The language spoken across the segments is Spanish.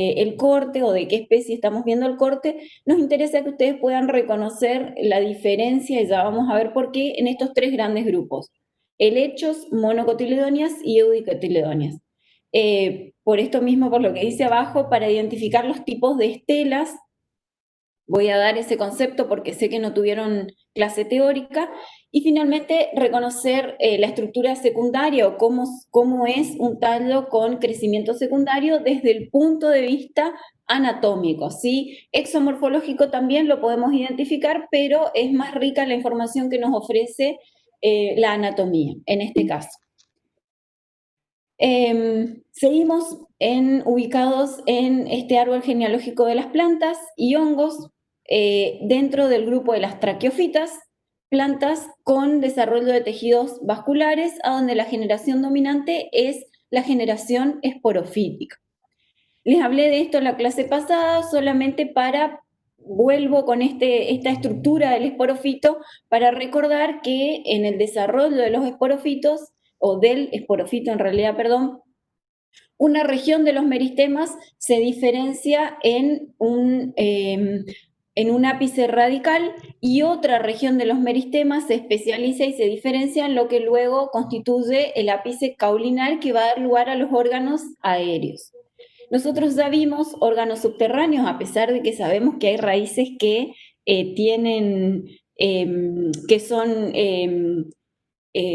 el corte o de qué especie estamos viendo el corte, nos interesa que ustedes puedan reconocer la diferencia, y ya vamos a ver por qué, en estos tres grandes grupos: helechos, monocotiledóneas y eudicotiledóneas. Por esto mismo, por lo que dice abajo, para identificar los tipos de estelas, voy a dar ese concepto porque sé que no tuvieron clase teórica, y finalmente reconocer la estructura secundaria o cómo es un tallo con crecimiento secundario desde el punto de vista anatómico, ¿sí? Exomorfológico también lo podemos identificar, pero es más rica la información que nos ofrece la anatomía, en este caso. Seguimos ubicados en este árbol genealógico de las plantas y hongos, dentro del grupo de las traqueofitas, plantas con desarrollo de tejidos vasculares, a donde la generación dominante es la generación esporofítica. Les hablé de esto en la clase pasada, solamente vuelvo con esta estructura del esporofito para recordar que en el desarrollo de los esporofitos, o del esporofito en realidad, perdón, una región de los meristemas se diferencia en un ápice radical, y otra región de los meristemas se especializa y se diferencia en lo que luego constituye el ápice caulinar, que va a dar lugar a los órganos aéreos. Nosotros ya vimos órganos subterráneos, a pesar de que sabemos que hay raíces que que son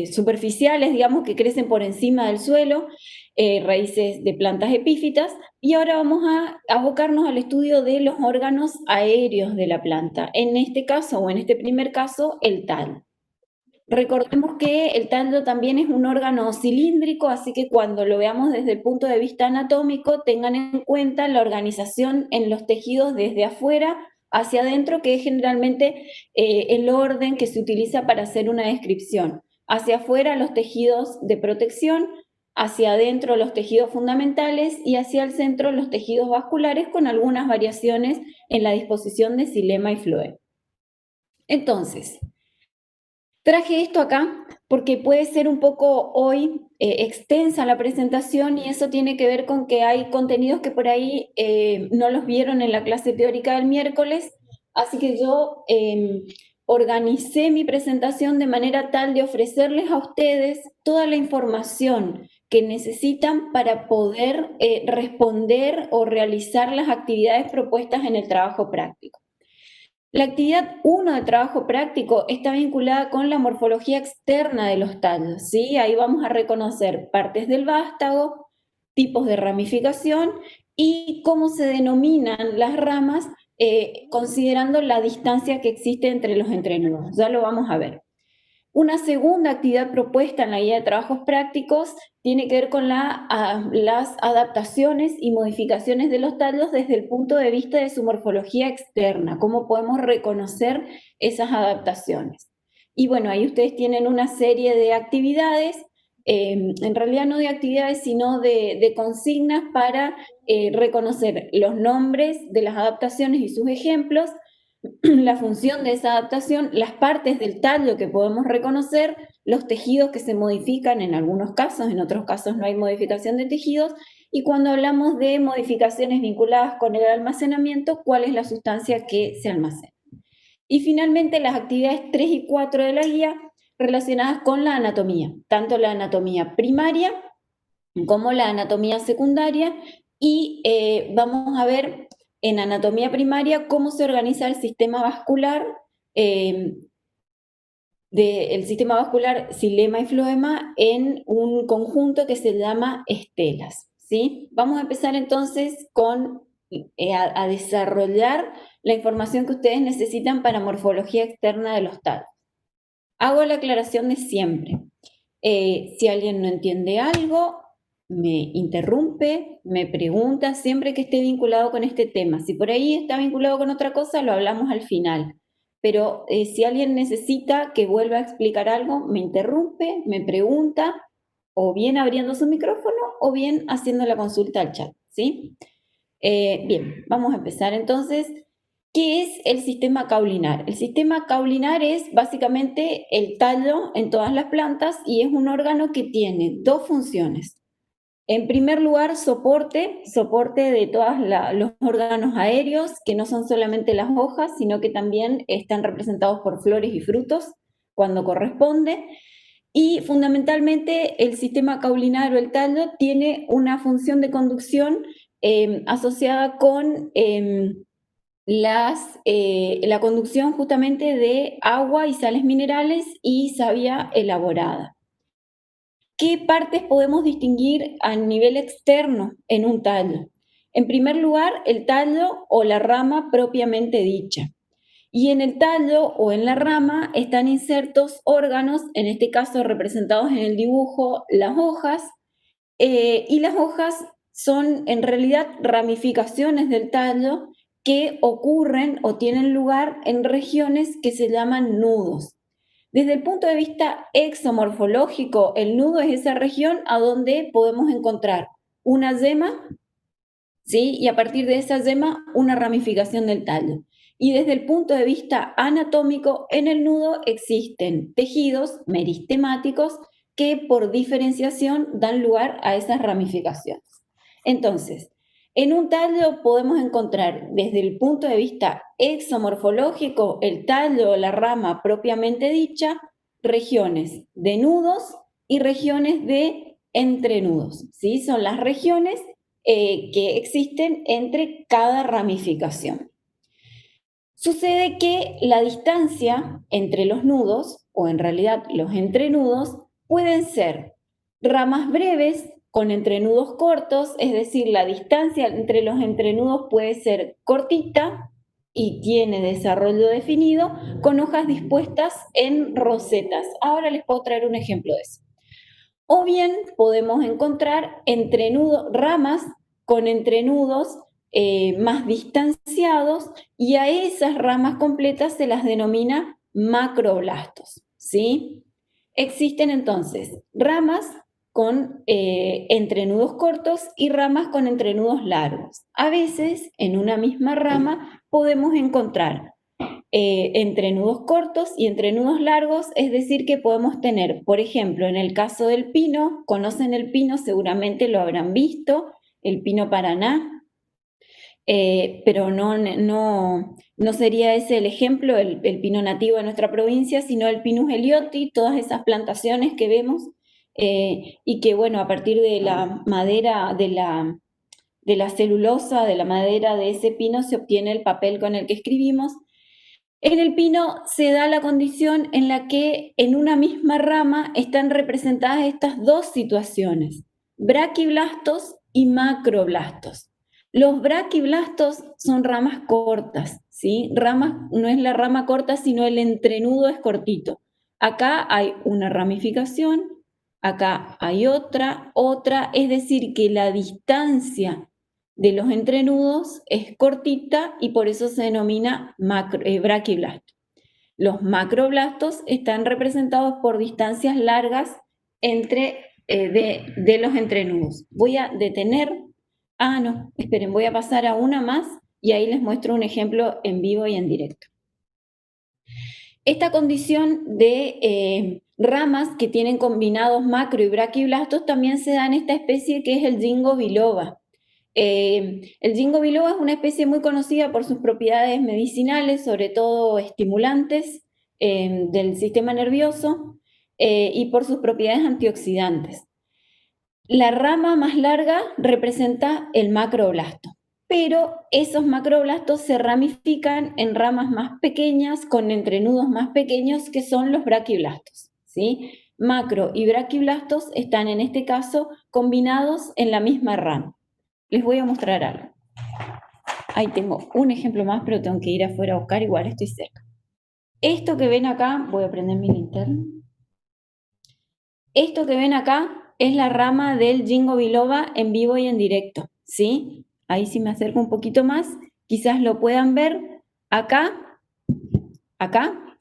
superficiales, digamos, que crecen por encima del suelo, raíces de plantas epífitas, y ahora vamos a abocarnos al estudio de los órganos aéreos de la planta, en este caso, o en este primer caso, el tallo. Recordemos que el tallo también es un órgano cilíndrico, así que cuando lo veamos desde el punto de vista anatómico, tengan en cuenta la organización en los tejidos desde afuera hacia adentro, que es generalmente el orden que se utiliza para hacer una descripción. Hacia afuera los tejidos de protección, hacia adentro los tejidos fundamentales y hacia el centro los tejidos vasculares, con algunas variaciones en la disposición de xilema y floema. Entonces, traje esto acá porque puede ser un poco hoy extensa la presentación, y eso tiene que ver con que hay contenidos que por ahí no los vieron en la clase teórica del miércoles, así que yo organicé mi presentación de manera tal de ofrecerles a ustedes toda la información que necesitan para poder responder o realizar las actividades propuestas en el trabajo práctico. La actividad 1 de trabajo práctico está vinculada con la morfología externa de los tallos, ¿sí? Ahí vamos a reconocer partes del vástago, tipos de ramificación y cómo se denominan las ramas, considerando la distancia que existe entre los entrenudos. Ya lo vamos a ver. Una segunda actividad propuesta en la guía de trabajos prácticos tiene que ver con las adaptaciones y modificaciones de los tallos desde el punto de vista de su morfología externa, cómo podemos reconocer esas adaptaciones. Y bueno, ahí ustedes tienen una serie de actividades, en realidad no de actividades, sino de consignas para reconocer los nombres de las adaptaciones y sus ejemplos, la función de esa adaptación, las partes del tallo que podemos reconocer, los tejidos que se modifican en algunos casos, en otros casos no hay modificación de tejidos, y cuando hablamos de modificaciones vinculadas con el almacenamiento, cuál es la sustancia que se almacena. Y finalmente las actividades 3 y 4 de la guía relacionadas con la anatomía, tanto la anatomía primaria como la anatomía secundaria, y vamos a ver en anatomía primaria cómo se organiza el sistema vascular, el sistema vascular xilema y floema en un conjunto que se llama estelas, ¿sí? Vamos a empezar entonces a desarrollar la información que ustedes necesitan para morfología externa de los tallos. Hago la aclaración de siempre. Si alguien no entiende algo, me interrumpe, me pregunta, siempre que esté vinculado con este tema. Si por ahí está vinculado con otra cosa, lo hablamos al final. Pero si alguien necesita que vuelva a explicar algo, me interrumpe, me pregunta, o bien abriendo su micrófono, o bien haciendo la consulta al chat, ¿sí? Bien, vamos a empezar entonces. ¿Qué es el sistema caulinar? El sistema caulinar es básicamente el tallo en todas las plantas, y es un órgano que tiene dos funciones. En primer lugar, soporte de todos los órganos aéreos, que no son solamente las hojas, sino que también están representados por flores y frutos cuando corresponde. Y fundamentalmente el sistema caulinario, el tallo, tiene una función de conducción asociada con la conducción justamente de agua y sales minerales y savia elaborada. ¿Qué partes podemos distinguir a nivel externo en un tallo? En primer lugar, el tallo o la rama propiamente dicha. Y en el tallo o en la rama están insertos órganos, en este caso representados en el dibujo las hojas, y las hojas son en realidad ramificaciones del tallo que ocurren o tienen lugar en regiones que se llaman nudos. Desde el punto de vista exomorfológico, el nudo es esa región a donde podemos encontrar una yema, ¿sí? Y a partir de esa yema, una ramificación del tallo. Y desde el punto de vista anatómico, en el nudo existen tejidos meristemáticos que por diferenciación dan lugar a esas ramificaciones. Entonces, en un tallo podemos encontrar desde el punto de vista exomorfológico, el tallo o la rama propiamente dicha, regiones de nudos y regiones de entrenudos, ¿sí? Son las regiones que existen entre cada ramificación. Sucede que la distancia entre los nudos, o en realidad los entrenudos, pueden ser ramas breves con entrenudos cortos, es decir, la distancia entre los entrenudos puede ser cortita y tiene desarrollo definido, con hojas dispuestas en rosetas. Ahora les puedo traer un ejemplo de eso. O bien podemos encontrar ramas con entrenudos más distanciados, y a esas ramas completas se las denomina macroblastos, ¿sí? Existen entonces ramas con entrenudos cortos y ramas con entrenudos largos. A veces en una misma rama podemos encontrar entrenudos cortos y entrenudos largos, es decir, que podemos tener, por ejemplo, en el caso del pino, conocen el pino, seguramente lo habrán visto, el pino Paraná, pero no sería ese el ejemplo, el pino nativo de nuestra provincia, sino el Pinus elioti, todas esas plantaciones que vemos, y que, bueno, a partir de la madera, de la celulosa, de la madera de ese pino, se obtiene el papel con el que escribimos. En el pino se da la condición en la que en una misma rama están representadas estas dos situaciones, braquiblastos y macroblastos. Los braquiblastos son ramas cortas, ¿sí? No es la rama corta, sino el entrenudo es cortito. Acá hay una ramificación, acá hay otra, es decir, que la distancia de los entrenudos es cortita y por eso se denomina braquiblasto. Los macroblastos están representados por distancias largas de los entrenudos. Voy a detener, no, esperen, voy a pasar a una más y ahí les muestro un ejemplo en vivo y en directo. Esta condición de ramas que tienen combinados macro y braquiblastos también se da en esta especie que es el Ginkgo biloba. El Ginkgo biloba es una especie muy conocida por sus propiedades medicinales, sobre todo estimulantes del sistema nervioso, y por sus propiedades antioxidantes. La rama más larga representa el macroblasto, pero esos macroblastos se ramifican en ramas más pequeñas con entrenudos más pequeños que son los braquiblastos, ¿sí? Macro y braquiblastos están en este caso combinados en la misma rama. Les voy a mostrar algo. Ahí tengo un ejemplo más, pero tengo que ir afuera a buscar, igual estoy cerca. Esto que ven acá, voy a prender mi linterna. Esto que ven acá es la rama del Ginkgo biloba en vivo y en directo, ¿sí? Ahí sí me acerco un poquito más, quizás lo puedan ver. Acá,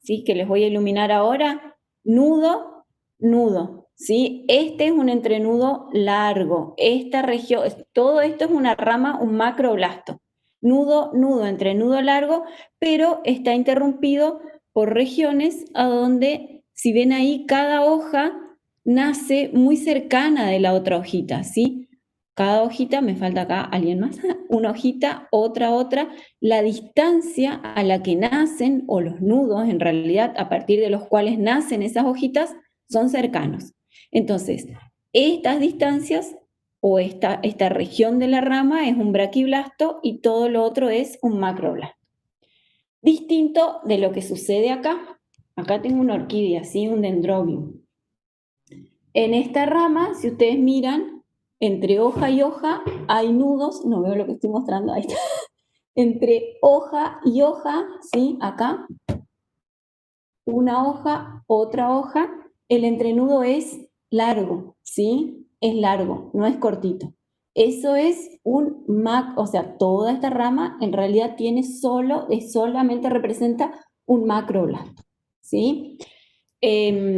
¿sí? Que les voy a iluminar ahora. Nudo, nudo, ¿sí? Este es un entrenudo largo. Esta región, todo esto es una rama, un macroblasto. Nudo, nudo, entrenudo largo, pero está interrumpido por regiones a donde, si ven ahí, cada hoja nace muy cercana de la otra hojita, ¿sí? cada hojita, me falta acá alguien más, una hojita, otra, la distancia a la que nacen, o los nudos en realidad, a partir de los cuales nacen esas hojitas, son cercanos. Entonces, estas distancias o esta región de la rama es un braquiblasto y todo lo otro es un macroblasto. Distinto de lo que sucede acá. Acá tengo una orquídea, ¿sí? Un dendrobium. En esta rama, si ustedes miran, entre hoja y hoja hay nudos, no veo lo que estoy mostrando, ahí está. Entre hoja y hoja, ¿sí? Acá, una hoja, otra hoja, el entrenudo es largo, ¿sí? Es largo, no es cortito. Eso es un o sea, toda esta rama en realidad tiene solamente representa un macroblasto, ¿sí?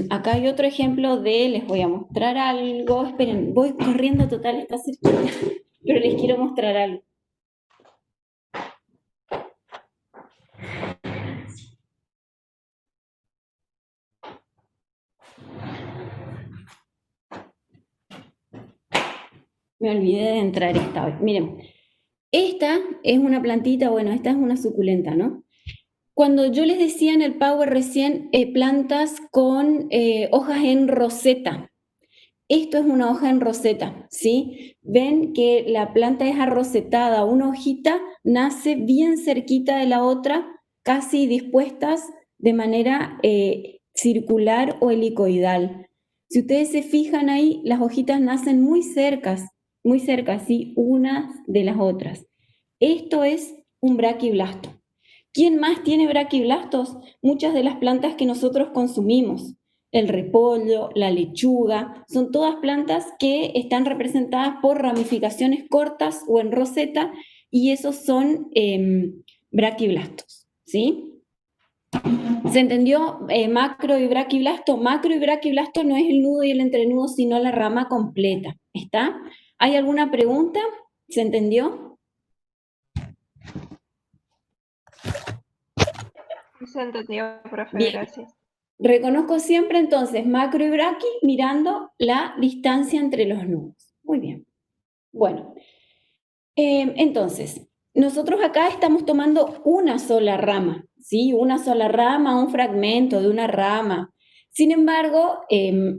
Acá hay otro ejemplo les voy a mostrar algo, esperen, voy corriendo total, está cerquita, pero les quiero mostrar algo. Me olvidé de entrar esta vez. Miren, esta es una plantita, bueno, esta es una suculenta, ¿no? Cuando yo les decía en el Power recién, plantas con hojas en roseta. Esto es una hoja en roseta, ¿sí? Ven que la planta es arrosetada, una hojita nace bien cerquita de la otra, casi dispuestas de manera circular o helicoidal. Si ustedes se fijan ahí, las hojitas nacen muy cerca, ¿sí? Unas de las otras. Esto es un braquiblasto. ¿Quién más tiene braquiblastos? Muchas de las plantas que nosotros consumimos. El repollo, la lechuga, son todas plantas que están representadas por ramificaciones cortas o en roseta, y esos son braquiblastos, ¿sí? ¿Se entendió? Macro y braquiblasto. Macro y braquiblasto no es el nudo y el entrenudo, sino la rama completa. ¿Está? ¿Hay alguna pregunta? ¿Se entendió? Se entendió, profe, Bien. gracias. Reconozco siempre entonces macro y braqui mirando la distancia entre los nudos. Muy bien. Bueno, entonces, nosotros acá estamos tomando una sola rama, ¿sí? Una sola rama, un fragmento de una rama. Sin embargo,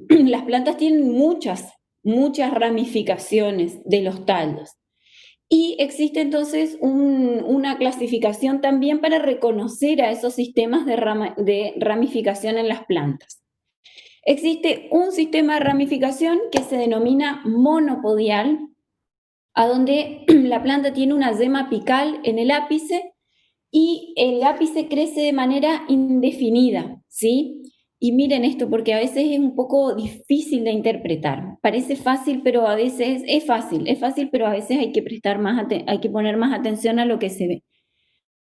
las plantas tienen muchas ramificaciones de los tallos. Y existe entonces una clasificación también para reconocer a esos sistemas de ramificación en las plantas. Existe un sistema de ramificación que se denomina monopodial, a donde la planta tiene una yema apical en el ápice y el ápice crece de manera indefinida, ¿sí? Y miren esto, porque a veces es un poco difícil de interpretar. Parece fácil, pero a veces es fácil, pero a veces hay que hay que poner más atención a lo que se ve.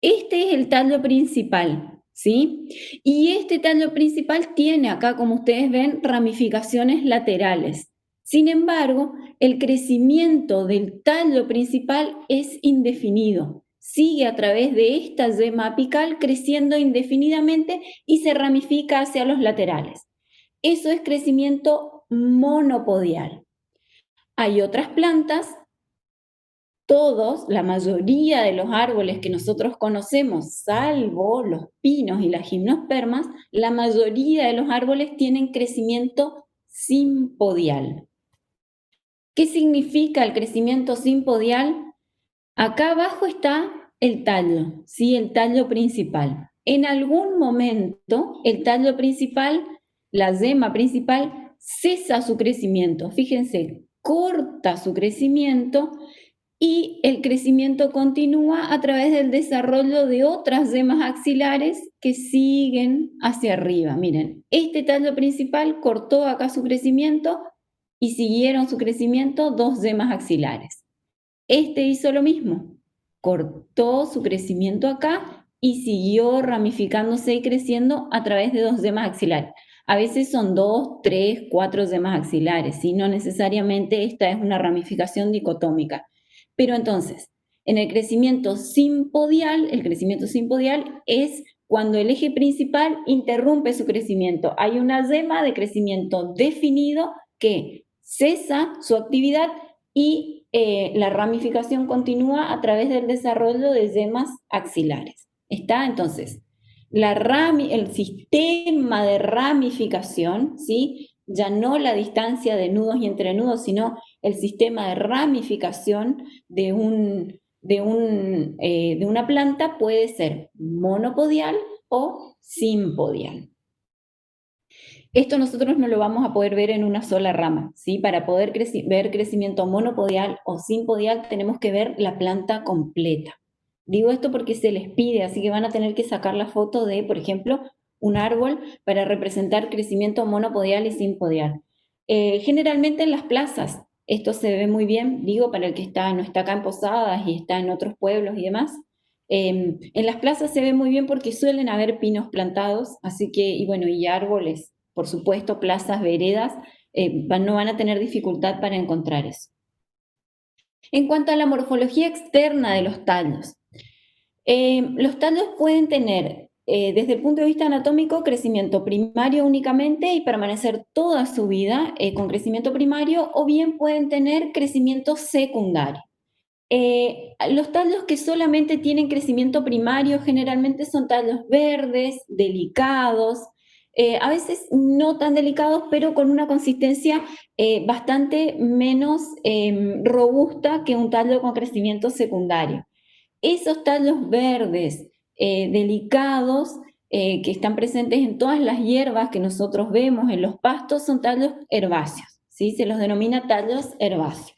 Este es el tallo principal, ¿sí? Y este tallo principal tiene acá, como ustedes ven, ramificaciones laterales. Sin embargo, el crecimiento del tallo principal es indefinido. Sigue a través de esta yema apical creciendo indefinidamente y se ramifica hacia los laterales. Eso es crecimiento monopodial. Hay otras plantas, la mayoría de los árboles que nosotros conocemos, salvo los pinos y las gimnospermas, la mayoría de los árboles tienen crecimiento simpodial. ¿Qué significa el crecimiento simpodial? Acá abajo está el tallo, ¿sí? El tallo principal. En algún momento, el tallo principal, la yema principal, cesa su crecimiento. Fíjense, corta su crecimiento y el crecimiento continúa a través del desarrollo de otras yemas axilares que siguen hacia arriba. Miren, este tallo principal cortó acá su crecimiento y siguieron su crecimiento dos yemas axilares. Este hizo lo mismo, cortó su crecimiento acá y siguió ramificándose y creciendo a través de dos yemas axilares. A veces son 2, 3, 4 yemas axilares, ¿sí? No necesariamente esta es una ramificación dicotómica. Pero entonces, en el crecimiento simpodial es cuando el eje principal interrumpe su crecimiento. Hay una yema de crecimiento definido que cesa su actividad y la ramificación continúa a través del desarrollo de yemas axilares. ¿Está? Entonces, el sistema de ramificación, ¿sí? Ya no la distancia de nudos y entrenudos, sino el sistema de ramificación de una planta puede ser monopodial o simpodial. Esto nosotros no lo vamos a poder ver en una sola rama, ¿sí? Para poder ver crecimiento monopodial o simpodial tenemos que ver la planta completa. Digo esto porque se les pide, así que van a tener que sacar la foto de, por ejemplo, un árbol para representar crecimiento monopodial y simpodial. Generalmente en las plazas, esto se ve muy bien, digo, para el que no está acá en Posadas y está en otros pueblos y demás. En las plazas se ve muy bien porque suelen haber pinos plantados, así que, y bueno, y árboles, por supuesto, plazas, veredas, no van a tener dificultad para encontrar eso. En cuanto a la morfología externa de los tallos pueden tener, desde el punto de vista anatómico, crecimiento primario únicamente y permanecer toda su vida con crecimiento primario, o bien pueden tener crecimiento secundario. Los tallos que solamente tienen crecimiento primario generalmente son tallos verdes, delicados, a veces no tan delicados, pero con una consistencia bastante menos robusta que un tallo con crecimiento secundario. Esos tallos verdes, delicados, que están presentes en todas las hierbas que nosotros vemos en los pastos, son tallos herbáceos, ¿sí? Se los denomina tallos herbáceos.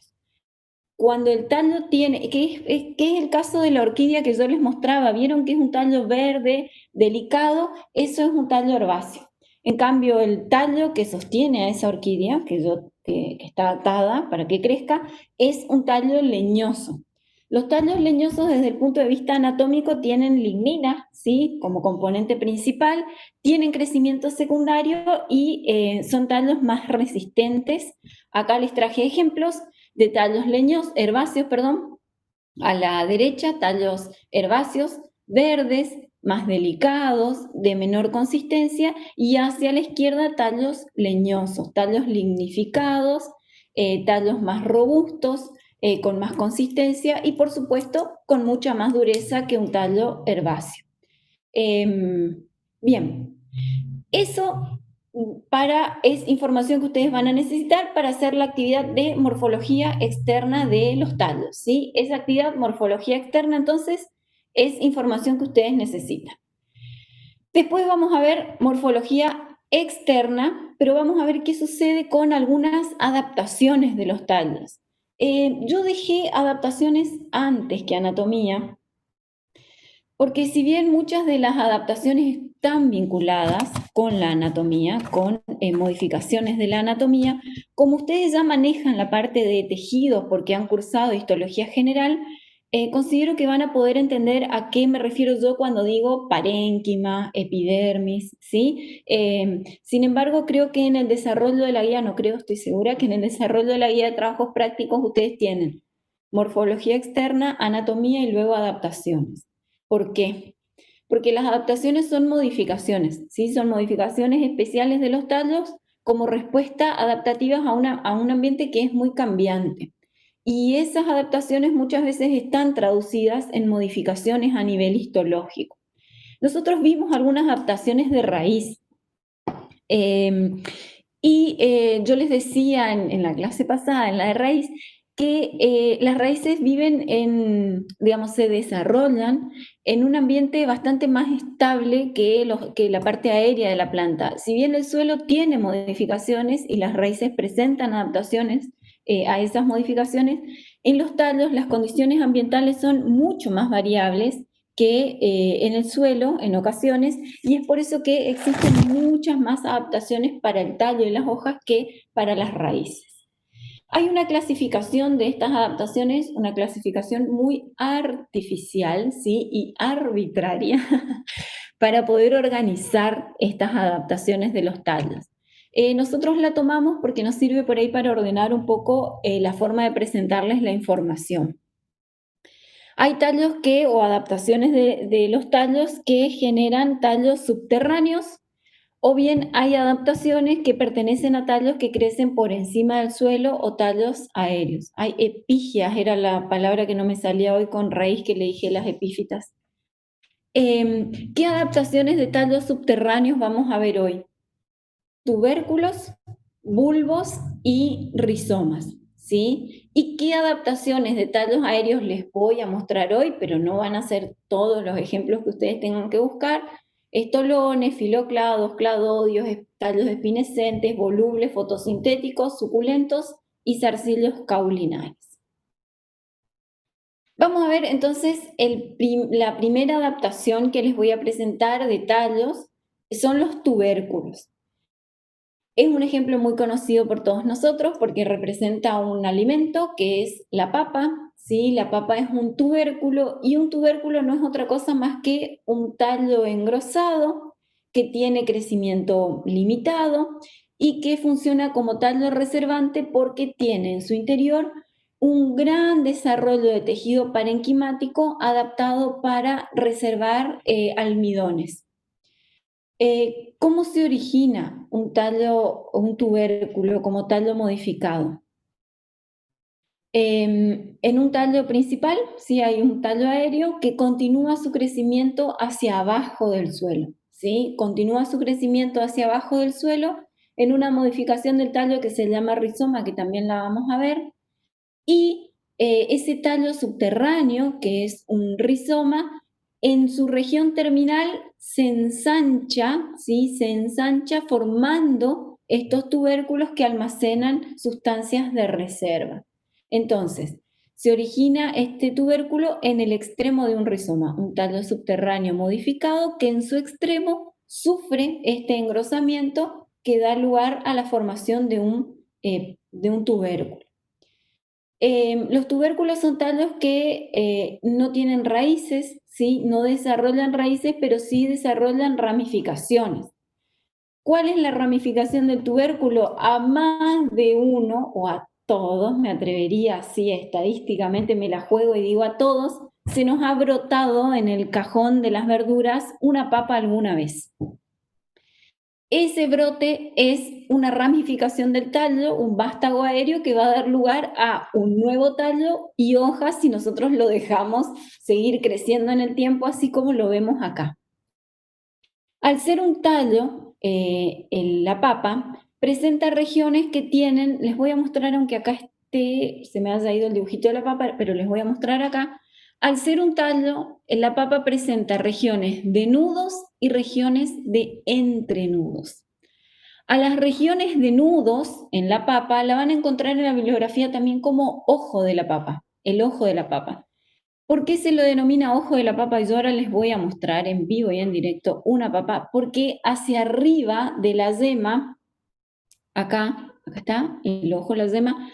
Cuando el tallo tiene, que es el caso de la orquídea que yo les mostraba, vieron que es un tallo verde, delicado, eso es un tallo herbáceo. En cambio, el tallo que sostiene a esa orquídea, que está atada para que crezca, es un tallo leñoso. Los tallos leñosos desde el punto de vista anatómico tienen lignina, ¿sí? Como componente principal, tienen crecimiento secundario y son tallos más resistentes. Acá les traje ejemplos de tallos herbáceos, perdón, a la derecha tallos herbáceos verdes, más delicados, de menor consistencia, y hacia la izquierda tallos leñosos, tallos lignificados, tallos más robustos, con más consistencia y por supuesto con mucha más dureza que un tallo herbáceo. Bien, eso es información que ustedes van a necesitar para hacer la actividad de morfología externa de los tallos, ¿sí? Esa actividad, morfología externa, entonces, es información que ustedes necesitan. Después vamos a ver morfología externa, pero vamos a ver qué sucede con algunas adaptaciones de los tallos. Yo dejé adaptaciones antes que anatomía, porque si bien muchas de las adaptaciones están vinculadas con la anatomía, con modificaciones de la anatomía, como ustedes ya manejan la parte de tejidos porque han cursado histología general, considero que van a poder entender a qué me refiero yo cuando digo parénquima, epidermis, ¿sí? Sin embargo, creo que en el desarrollo de la guía, no creo, estoy segura que en el desarrollo de la guía de trabajos prácticos ustedes tienen morfología externa, anatomía y luego adaptaciones. ¿Por qué? Porque las adaptaciones son modificaciones, ¿sí? Son modificaciones especiales de los tallos como respuesta adaptativas a un ambiente que es muy cambiante. Y esas adaptaciones muchas veces están traducidas en modificaciones a nivel histológico. Nosotros vimos algunas adaptaciones de raíz. Yo les decía en la clase pasada, en la de raíz, que las raíces digamos, se desarrollan en un ambiente bastante más estable que la parte aérea de la planta. Si bien el suelo tiene modificaciones y las raíces presentan adaptaciones a esas modificaciones, en los tallos las condiciones ambientales son mucho más variables que en el suelo en ocasiones, y es por eso que existen muchas más adaptaciones para el tallo y las hojas que para las raíces. Hay una clasificación de estas adaptaciones, una clasificación muy artificial, ¿sí? Y arbitraria para poder organizar estas adaptaciones de los tallos. Nosotros la tomamos porque nos sirve por ahí para ordenar un poco la forma de presentarles la información. Hay tallos o adaptaciones de los tallos que generan tallos subterráneos O bien hay adaptaciones que pertenecen a tallos que crecen por encima del suelo o tallos aéreos. Hay epígias, era la palabra que no me salía hoy con raíz que le dije las epífitas. ¿Qué adaptaciones de tallos subterráneos vamos a ver hoy? Tubérculos, bulbos y rizomas, ¿sí? ¿Y qué adaptaciones de tallos aéreos les voy a mostrar hoy? Pero no van a ser todos los ejemplos que ustedes tengan que buscar. Estolones, filoclados, cladodios, tallos espinescentes, volubles, fotosintéticos, suculentos y zarcillos caulinares. Vamos a ver entonces la primera adaptación que les voy a presentar de tallos, son los tubérculos. Es un ejemplo muy conocido por todos nosotros porque representa un alimento que es la papa, ¿sí? La papa es un tubérculo y un tubérculo no es otra cosa más que un tallo engrosado que tiene crecimiento limitado y que funciona como tallo reservante porque tiene en su interior un gran desarrollo de tejido parenquimático adaptado para reservar almidones. ¿Cómo se origina un tallo o un tubérculo como tallo modificado? En un tallo principal, sí hay un tallo aéreo que continúa su crecimiento hacia abajo del suelo, ¿sí? Continúa su crecimiento hacia abajo del suelo en una modificación del tallo que se llama rizoma, que también la vamos a ver, y ese tallo subterráneo, que es un rizoma, en su región terminal se ensancha, ¿sí? Se ensancha formando estos tubérculos que almacenan sustancias de reserva. Entonces, se origina este tubérculo en el extremo de un rizoma, un tallo subterráneo modificado que en su extremo sufre este engrosamiento que da lugar a la formación de un tubérculo. Los tubérculos son tallos que no tienen raíces, ¿sí? No desarrollan raíces, pero sí desarrollan ramificaciones. ¿Cuál es la ramificación del tubérculo? A más de uno, o a todos, me atrevería así estadísticamente, me la juego y digo a todos, se nos ha brotado en el cajón de las verduras una papa alguna vez. Ese brote es una ramificación del tallo, un vástago aéreo que va a dar lugar a un nuevo tallo y hojas si nosotros lo dejamos seguir creciendo en el tiempo, así como lo vemos acá. Al ser un tallo, la papa presenta regiones que tienen, les voy a mostrar, aunque acá se me haya ido el dibujito de la papa, pero les voy a mostrar acá. Al ser un tallo, la papa presenta regiones de nudos y regiones de entrenudos. A las regiones de nudos en la papa la van a encontrar en la bibliografía también como ojo de la papa, el ojo de la papa. ¿Por qué se lo denomina ojo de la papa? Yo ahora les voy a mostrar en vivo y en directo una papa, porque hacia arriba de la yema, acá está, el ojo de la yema,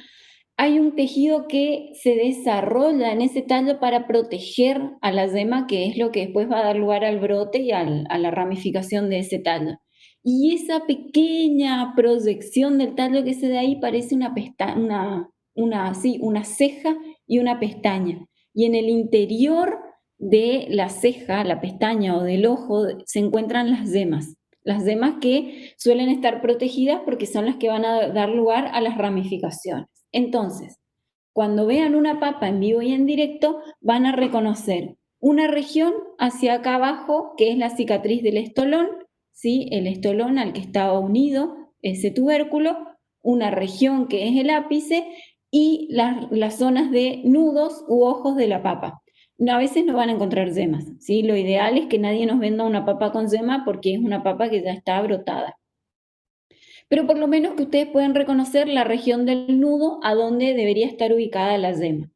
hay un tejido que se desarrolla en ese tallo para proteger a la yema, que es lo que después va a dar lugar al brote y a la ramificación de ese tallo. Y esa pequeña proyección del tallo que se da ahí parece una ceja y una pestaña. Y en el interior de la ceja, la pestaña o del ojo se encuentran las yemas que suelen estar protegidas porque son las que van a dar lugar a las ramificaciones. Entonces, cuando vean una papa en vivo y en directo, van a reconocer una región hacia acá abajo, que es la cicatriz del estolón, ¿sí? El estolón al que estaba unido ese tubérculo, una región que es el ápice y las zonas de nudos u ojos de la papa. A veces no van a encontrar yemas, ¿sí? Lo ideal es que nadie nos venda una papa con yema porque es una papa que ya está brotada. Pero por lo menos que ustedes puedan reconocer la región del nudo a donde debería estar ubicada la yema.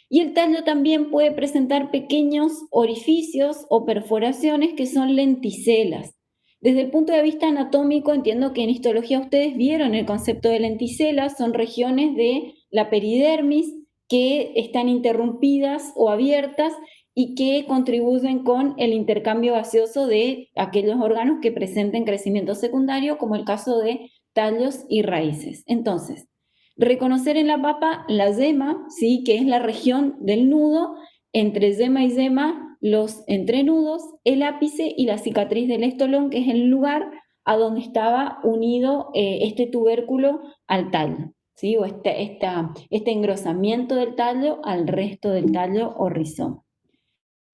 Y el tallo también puede presentar pequeños orificios o perforaciones que son lenticelas. Desde el punto de vista anatómico, entiendo que en histología ustedes vieron el concepto de lenticelas, son regiones de la peridermis que están interrumpidas o abiertas y que contribuyen con el intercambio gaseoso de aquellos órganos que presenten crecimiento secundario, como el caso de tallos y raíces. Entonces, reconocer en la papa la yema, ¿sí? Que es la región del nudo, entre yema y yema, los entrenudos, el ápice y la cicatriz del estolón, que es el lugar a donde estaba unido este tubérculo al tallo, ¿sí? O este engrosamiento del tallo al resto del tallo o rizoma.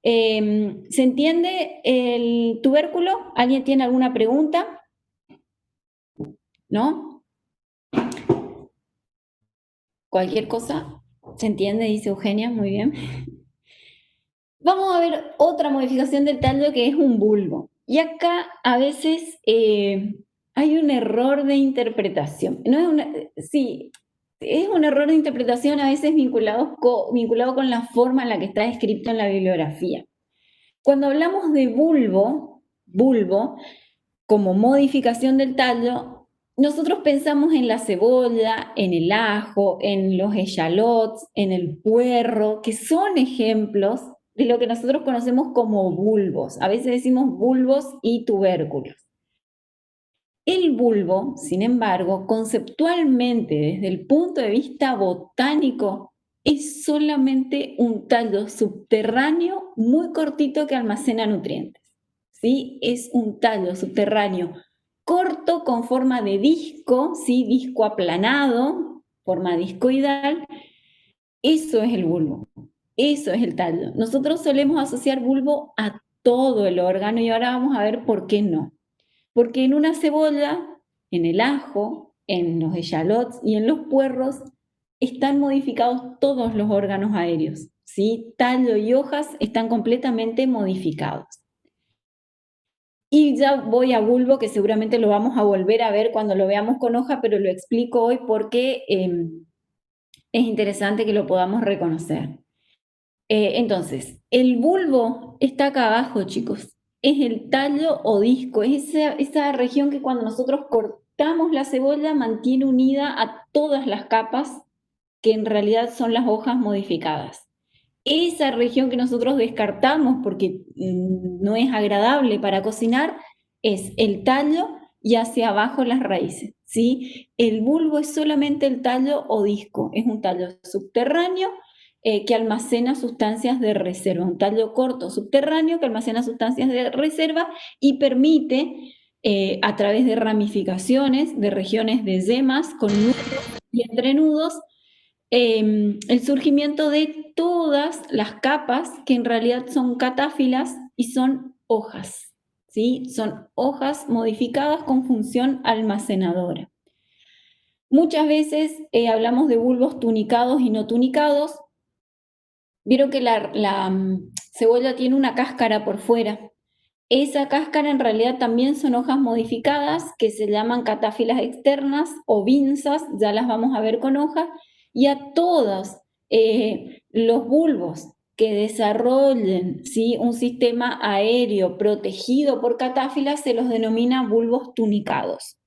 ¿Se entiende el tubérculo? ¿Alguien tiene alguna pregunta? ¿No? ¿Cualquier cosa? ¿Se entiende? Dice Eugenia, muy bien. Vamos a ver otra modificación del tallo que es un bulbo. Y acá a veces hay un error de interpretación. No es una, sí, es un error de interpretación a veces vinculado con la forma en la que está escrito en la bibliografía. Cuando hablamos de bulbo, como modificación del tallo, nosotros pensamos en la cebolla, en el ajo, en los echalots, en el puerro, que son ejemplos de lo que nosotros conocemos como bulbos. A veces decimos bulbos y tubérculos. El bulbo, sin embargo, conceptualmente, desde el punto de vista botánico, es solamente un tallo subterráneo muy cortito que almacena nutrientes. ¿Sí? Es un tallo subterráneo corto con forma de disco, ¿sí? Disco aplanado, forma discoidal. Eso es el bulbo, eso es el tallo. Nosotros solemos asociar bulbo a todo el órgano y ahora vamos a ver por qué no. Porque en una cebolla, en el ajo, en los echalots y en los puerros están modificados todos los órganos aéreos, ¿sí? Tallo y hojas están completamente modificados. Y ya voy a bulbo, que seguramente lo vamos a volver a ver cuando lo veamos con hoja, pero lo explico hoy porque es interesante que lo podamos reconocer. Entonces, el bulbo está acá abajo, chicos. Es el tallo o disco, es esa región que cuando nosotros cortamos la cebolla mantiene unida a todas las capas que en realidad son las hojas modificadas. Esa región que nosotros descartamos porque no es agradable para cocinar es el tallo y hacia abajo las raíces, ¿sí? El bulbo es solamente el tallo o disco, es un tallo subterráneo que almacena sustancias de reserva, un tallo corto subterráneo que almacena sustancias de reserva y permite a través de ramificaciones de regiones de yemas con nudos y entrenudos el surgimiento de todas las capas que en realidad son catáfilas y son hojas, ¿sí? Son hojas modificadas con función almacenadora. Muchas veces hablamos de bulbos tunicados y no tunicados. Vieron que la cebolla tiene una cáscara por fuera. Esa cáscara en realidad también son hojas modificadas que se llaman catáfilas externas o vinzas, ya las vamos a ver con hoja, y a todos los bulbos que desarrollen, ¿sí? Un sistema aéreo protegido por catáfilas se los denomina bulbos tunicados.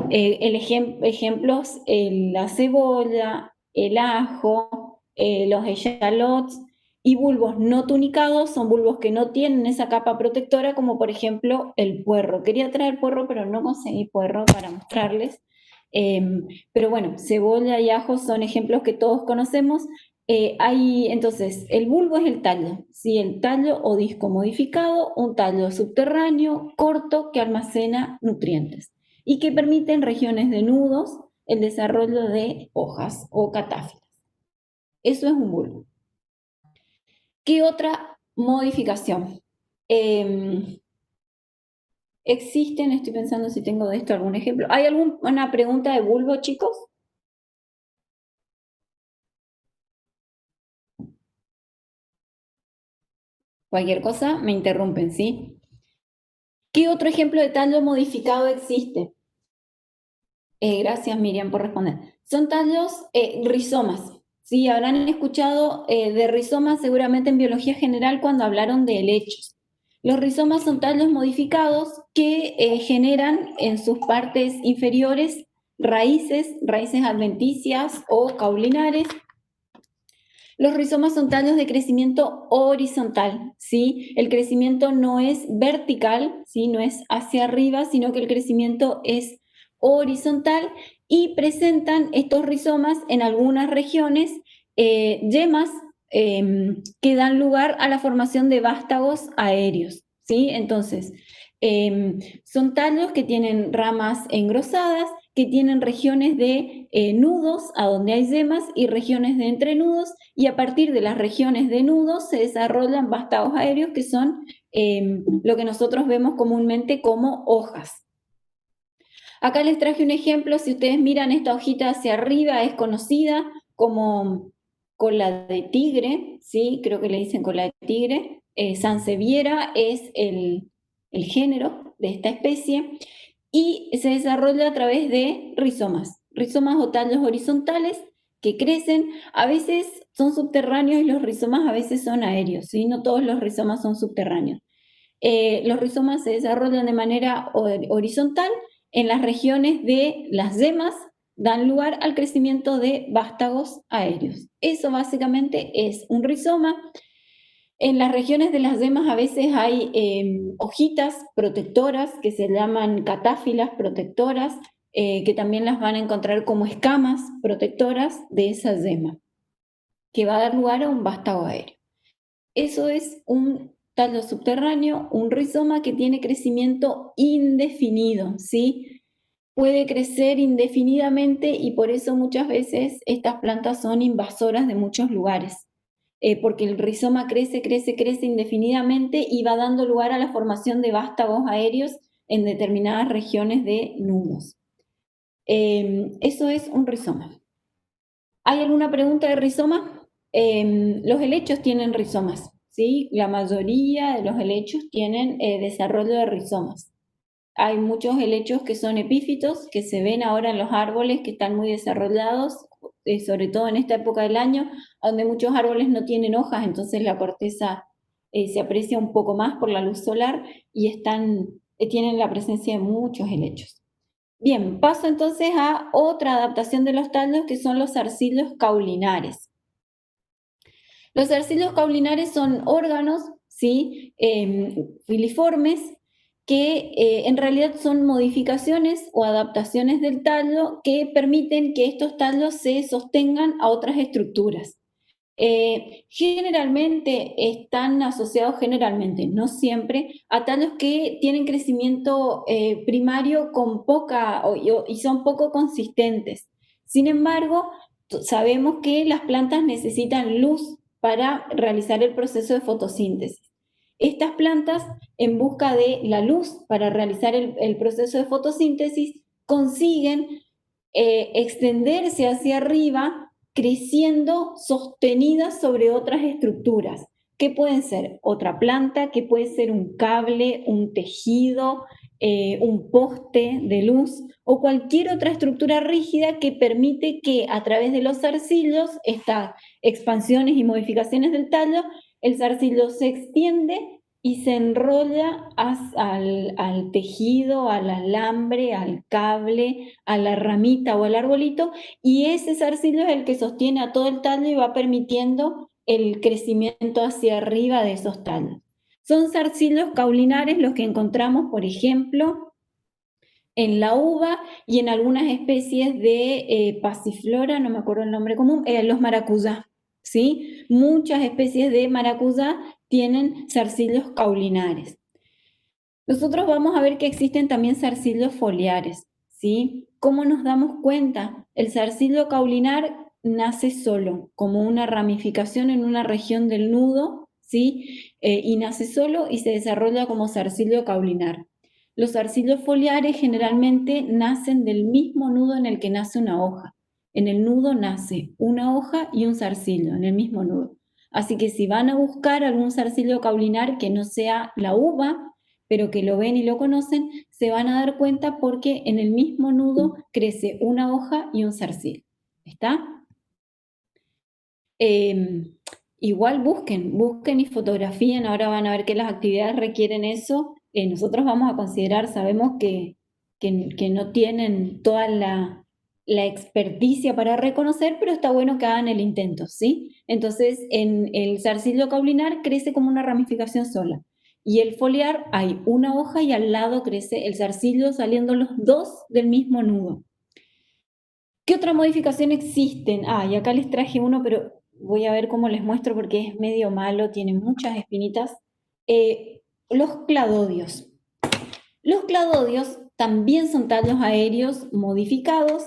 Ejemplos, la cebolla, el ajo, los echalots y bulbos no tunicados son bulbos que no tienen esa capa protectora, como por ejemplo el puerro. Quería traer puerro, pero no conseguí puerro para mostrarles. Pero bueno, cebolla y ajo son ejemplos que todos conocemos. Entonces, el bulbo es el tallo, ¿sí? El tallo o disco modificado, un tallo subterráneo corto que almacena nutrientes y que permite en regiones de nudos el desarrollo de hojas o catáfilas. Eso es un bulbo. ¿Qué otra modificación? Existen, estoy pensando si tengo de esto algún ejemplo. ¿Hay alguna pregunta de bulbo, chicos? Cualquier cosa, me interrumpen, ¿sí? ¿Qué otro ejemplo de tallo modificado existe? Gracias, Miriam, por responder. Son tallos rizomas. Sí, habrán escuchado de rizomas seguramente en biología general cuando hablaron de helechos. Los rizomas son tallos modificados que generan en sus partes inferiores raíces adventicias o caulinares. Los rizomas son tallos de crecimiento horizontal, ¿sí? El crecimiento no es vertical, ¿sí? No es hacia arriba, sino que el crecimiento es horizontal y presentan estos rizomas en algunas regiones yemas que dan lugar a la formación de vástagos aéreos, ¿sí? Entonces, Son tallos que tienen ramas engrosadas, que tienen regiones de nudos a donde hay yemas y regiones de entrenudos, y a partir de las regiones de nudos se desarrollan vástagos aéreos que son lo que nosotros vemos comúnmente como hojas. Acá les traje un ejemplo, si ustedes miran esta hojita hacia arriba es conocida como cola de tigre, ¿sí? Creo que le dicen cola de tigre. Sansevieria es el género de esta especie y se desarrolla a través de rizomas o tallos horizontales que crecen, a veces son subterráneos y los rizomas a veces son aéreos, ¿sí? No todos los rizomas son subterráneos. Los rizomas se desarrollan de manera horizontal en las regiones de las yemas, dan lugar al crecimiento de vástagos aéreos. Eso básicamente es un rizoma. En las regiones de las yemas a veces hay hojitas protectoras que se llaman catáfilas protectoras, que también las van a encontrar como escamas protectoras de esa yema, que va a dar lugar a un vástago aéreo. Eso es un tallo subterráneo, un rizoma que tiene crecimiento indefinido, ¿sí? Puede crecer indefinidamente y por eso muchas veces estas plantas son invasoras de muchos lugares, porque el rizoma crece, crece, crece indefinidamente y va dando lugar a la formación de vástagos aéreos en determinadas regiones de nudos. Eso es un rizoma. ¿Hay alguna pregunta de rizoma? Los helechos tienen rizomas, ¿sí? La mayoría de los helechos tienen desarrollo de rizomas. Hay muchos helechos que son epífitos, que se ven ahora en los árboles, que están muy desarrollados, sobre todo en esta época del año, donde muchos árboles no tienen hojas, entonces la corteza se aprecia un poco más por la luz solar y tienen la presencia de muchos helechos. Bien, paso entonces a otra adaptación de los tallos que son los zarcillos caulinares. Los zarcillos caulinares son órganos, ¿sí? Filiformes que en realidad son modificaciones o adaptaciones del tallo que permiten que estos tallos se sostengan a otras estructuras. Generalmente están asociados, no siempre, a tallos que tienen crecimiento primario con poca y son poco consistentes. Sin embargo, sabemos que las plantas necesitan luz para realizar el proceso de fotosíntesis. Estas plantas, en busca de la luz para realizar el proceso de fotosíntesis, consiguen extenderse hacia arriba creciendo sostenidas sobre otras estructuras, que pueden ser otra planta, que puede ser un cable, un tejido, un poste de luz o cualquier otra estructura rígida que permite que a través de los zarcillos, estas expansiones y modificaciones del tallo, el zarcillo se extiende y se enrolla al tejido, al alambre, al cable, a la ramita o al arbolito, y ese zarcillo es el que sostiene a todo el tallo y va permitiendo el crecimiento hacia arriba de esos tallos. Son zarcillos caulinares los que encontramos, por ejemplo, en la uva y en algunas especies de pasiflora, no me acuerdo el nombre común, los maracuyá, ¿sí? Muchas especies de maracuyá tienen zarcillos caulinares. Nosotros vamos a ver que existen también zarcillos foliares, ¿sí? ¿Cómo nos damos cuenta? El zarcillo caulinar nace solo, como una ramificación en una región del nudo, ¿sí? Y nace solo y se desarrolla como zarcillo caulinar. Los zarcillos foliares generalmente nacen del mismo nudo en el que nace una hoja. En el nudo nace una hoja y un zarcillo, en el mismo nudo. Así que si van a buscar algún zarcillo caulinar que no sea la uva, pero que lo ven y lo conocen, se van a dar cuenta porque en el mismo nudo crece una hoja y un zarcillo. ¿Está? Igual busquen y fotografíen, ahora van a ver que las actividades requieren eso. Nosotros vamos a considerar, sabemos que no tienen toda la experticia para reconocer, pero está bueno que hagan el intento, ¿sí? Entonces, en el zarcillo caulinar crece como una ramificación sola. Y el foliar hay una hoja y al lado crece el zarcillo saliendo los dos del mismo nudo. ¿Qué otra modificación existen? Y acá les traje uno, pero voy a ver cómo les muestro porque es medio malo, tiene muchas espinitas. Los cladodios. Los cladodios también son tallos aéreos modificados,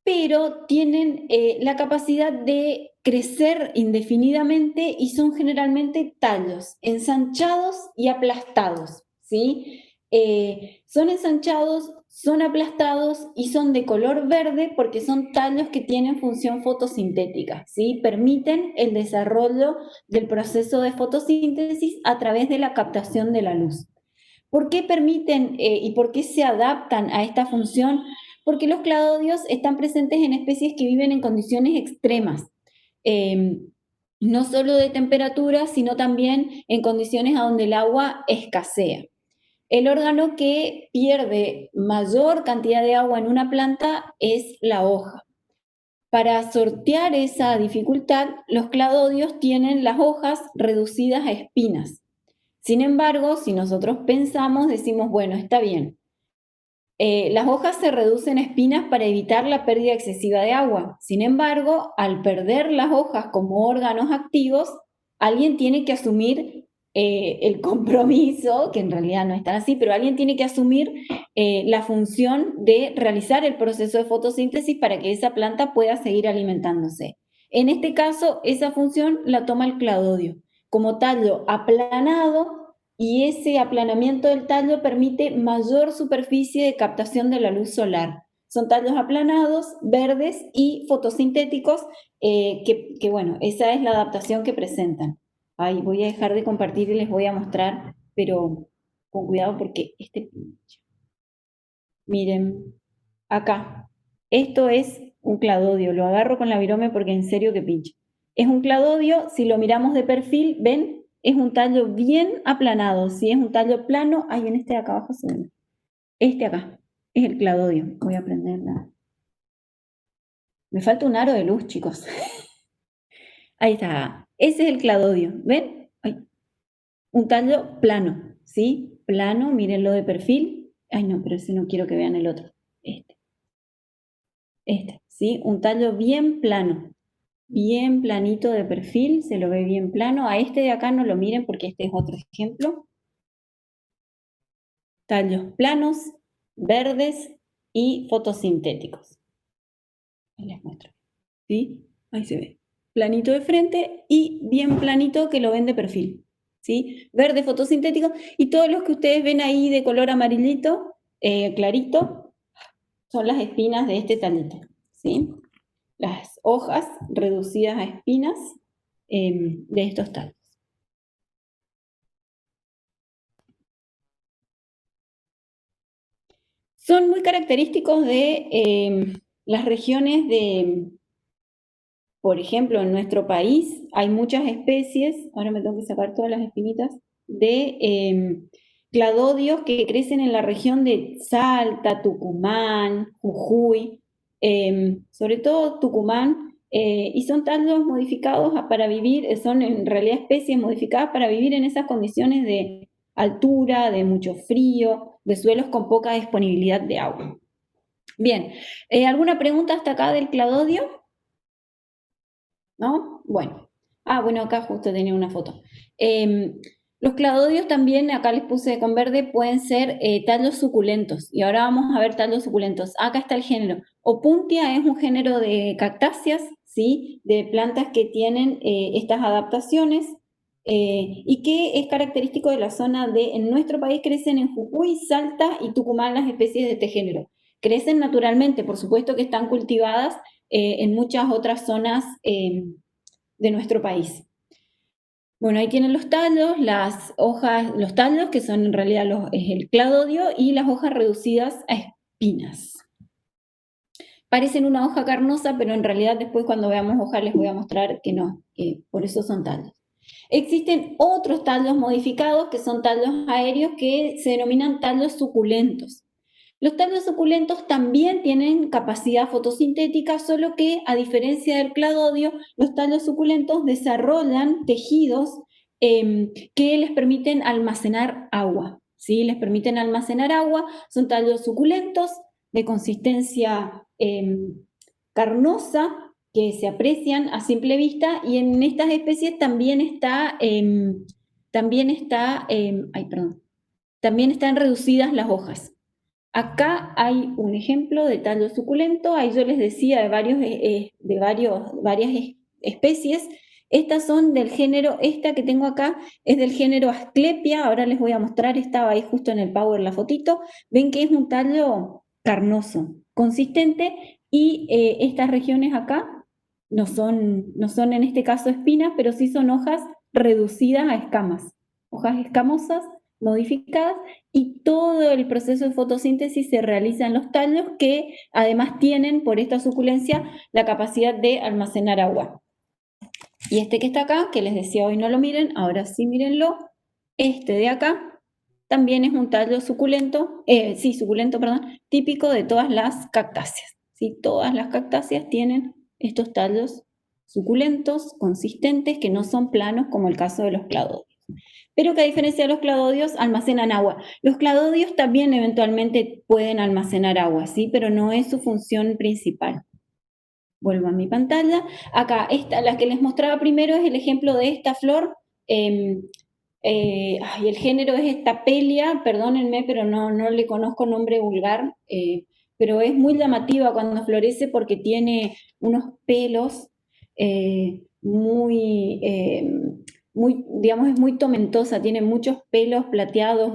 pero tienen la capacidad de crecer indefinidamente y son generalmente tallos ensanchados y aplastados, ¿sí? Son ensanchados, son aplastados y son de color verde porque son tallos que tienen función fotosintética, ¿sí? Permiten el desarrollo del proceso de fotosíntesis a través de la captación de la luz. ¿Por qué permiten y por qué se adaptan a esta función? Porque los cladodios están presentes en especies que viven en condiciones extremas, eh, no solo de temperatura, sino también en condiciones a donde el agua escasea. El órgano que pierde mayor cantidad de agua en una planta es la hoja. Para sortear esa dificultad, los cladodios tienen las hojas reducidas a espinas. Sin embargo, si nosotros pensamos, decimos, bueno, está bien, las hojas se reducen a espinas para evitar la pérdida excesiva de agua. Sin embargo, al perder las hojas como órganos activos, alguien tiene que asumir el compromiso, que en realidad no es tan así, pero alguien tiene que asumir la función de realizar el proceso de fotosíntesis para que esa planta pueda seguir alimentándose. En este caso, esa función la toma el cladodio. Como tallo aplanado, y ese aplanamiento del tallo permite mayor superficie de captación de la luz solar. Son tallos aplanados, verdes y fotosintéticos, bueno, esa es la adaptación que presentan. Ay, voy a dejar de compartir y les voy a mostrar, pero con cuidado porque miren, acá, esto es un cladodio, lo agarro con la virome porque en serio que pinche. Es un cladodio, si lo miramos de perfil, ¿ven? Es un tallo bien aplanado, si es un tallo plano, ahí en este de acá abajo se ve. Este acá, es el cladodio. Voy a prenderla. Me falta un aro de luz, chicos. Ahí está, ese es el cladodio, ¿ven? Ay. Un tallo plano, ¿sí? Plano, mírenlo de perfil. Ay no, pero ese no quiero que vean el otro. ¿Sí? Un tallo bien plano, bien planito de perfil, se lo ve bien plano. A este de acá no lo miren porque este es otro ejemplo. Tallos planos, verdes y fotosintéticos. Ahí les muestro. ¿Sí? Ahí se ve. Planito de frente y bien planito que lo ven de perfil. ¿Sí? Verde fotosintético. Y todos los que ustedes ven ahí de color amarillito, clarito, son las espinas de este talito. ¿Sí? Las hojas reducidas a espinas de estos tallos. Son muy característicos de las regiones de, por ejemplo, en nuestro país hay muchas especies, ahora me tengo que sacar todas las espinitas, de cladodios que crecen en la región de Salta, Tucumán, Jujuy, sobre todo Tucumán, y son tallos modificados para vivir, son en realidad especies modificadas para vivir en esas condiciones de altura, de mucho frío, de suelos con poca disponibilidad de agua. Bien, ¿alguna pregunta hasta acá del cladodio? ¿No? Bueno. Ah, bueno, acá justo tenía una foto. Los cladodios también, acá les puse con verde, pueden ser tallos suculentos. Y ahora vamos a ver tallos suculentos. Acá está el género. Opuntia es un género de cactáceas, ¿sí? De plantas que tienen estas adaptaciones y que es característico de la zona de, en nuestro país crecen en Jujuy, Salta y Tucumán las especies de este género. Crecen naturalmente, por supuesto que están cultivadas en muchas otras zonas de nuestro país. Bueno, ahí tienen los tallos, las hojas, los tallos, que son en realidad es el cladodio, y las hojas reducidas a espinas. Parecen una hoja carnosa, pero en realidad después cuando veamos hojas les voy a mostrar que no, que por eso son tallos. Existen otros tallos modificados, que son tallos aéreos, que se denominan tallos suculentos. Los tallos suculentos también tienen capacidad fotosintética, solo que, a diferencia del cladodio, los tallos suculentos desarrollan tejidos que les permiten almacenar agua. ¿Sí? Les permiten almacenar agua, son tallos suculentos de consistencia carnosa, que se aprecian a simple vista, y en estas especies también está, ay, perdón, también están reducidas las hojas. Acá hay un ejemplo de tallo suculento, ahí yo les decía de varias especies. Estas son del género, esta que tengo acá es del género Asclepia, ahora les voy a mostrar, estaba ahí justo en el Power la fotito. Ven que es un tallo carnoso, consistente, y estas regiones acá no son en este caso espinas, pero sí son hojas reducidas a escamas, hojas escamosas modificadas, y todo el proceso de fotosíntesis se realiza en los tallos, que además tienen, por esta suculencia, la capacidad de almacenar agua. Y este que está acá, que les decía hoy no lo miren, ahora sí mírenlo, este de acá también es un tallo suculento, suculento, perdón, típico de todas las cactáceas. ¿Sí? Todas las cactáceas tienen estos tallos suculentos, consistentes, que no son planos como el caso de los cladodios. Pero que a diferencia de los cladodios, almacenan agua. Los cladodios también eventualmente pueden almacenar agua, ¿sí? Pero no es su función principal. Vuelvo a mi pantalla. Acá, la que les mostraba primero es el ejemplo de esta flor. El género es estapelia, perdónenme, pero no le conozco nombre vulgar, pero es muy llamativa cuando florece porque tiene unos pelos digamos, es muy tomentosa, tiene muchos pelos plateados,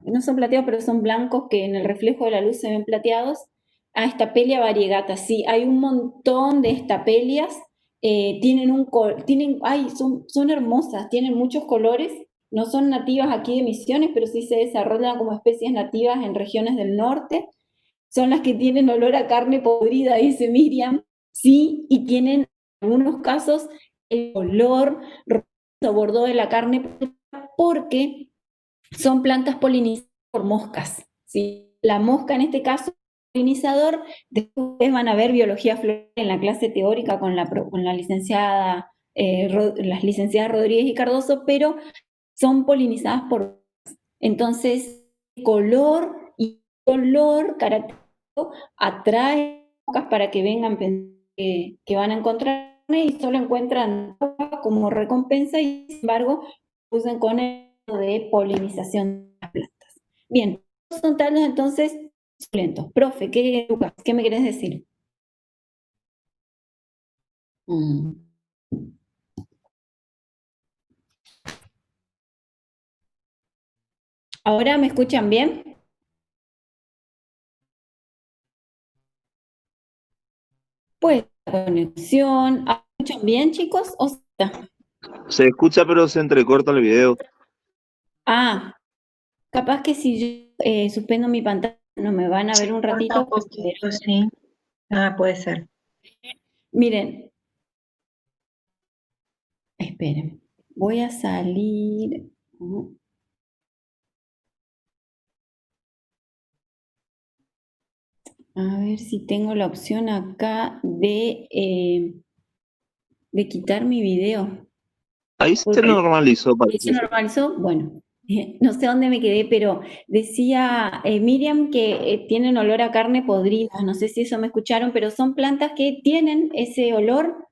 no son plateados, pero son blancos que en el reflejo de la luz se ven plateados. Ah, Stapelia variegata, sí, hay un montón de estapelias, son hermosas, tienen muchos colores, no son nativas aquí de Misiones, pero sí se desarrollan como especies nativas en regiones del norte. Son las que tienen olor a carne podrida, dice Miriam, sí, y tienen en algunos casos el olor rojizo bordó de la carne porque son plantas polinizadas por moscas, ¿sí? La mosca en este caso polinizador. Después van a ver biología floral en la clase teórica con la licenciada, las licenciadas Rodríguez y Cardoso, pero son polinizadas por. Entonces, color y olor característico atrae moscas para que vengan que van a encontrar, y solo encuentran como recompensa, y sin embargo usan con el de polinización de las plantas. Bien, son tallos entonces suculentos. Profe, Lucas, ¿qué me querés decir? ¿Ahora me escuchan bien? Pues la conexión. ¿Me escuchan bien, chicos? Se escucha, pero se entrecorta el video. Ah, capaz que si yo suspendo mi pantalla no me van a ver un Corta ratito. un poquito, sí. Ah, puede ser. Miren, esperen, voy a salir. A ver si tengo la opción acá de quitar mi video. Ahí se Porque normalizó, se parece ser. normalizó, bueno, no sé dónde me quedé, pero decía Miriam que tienen olor a carne podrida, no sé si eso me escucharon, pero son plantas que tienen ese olor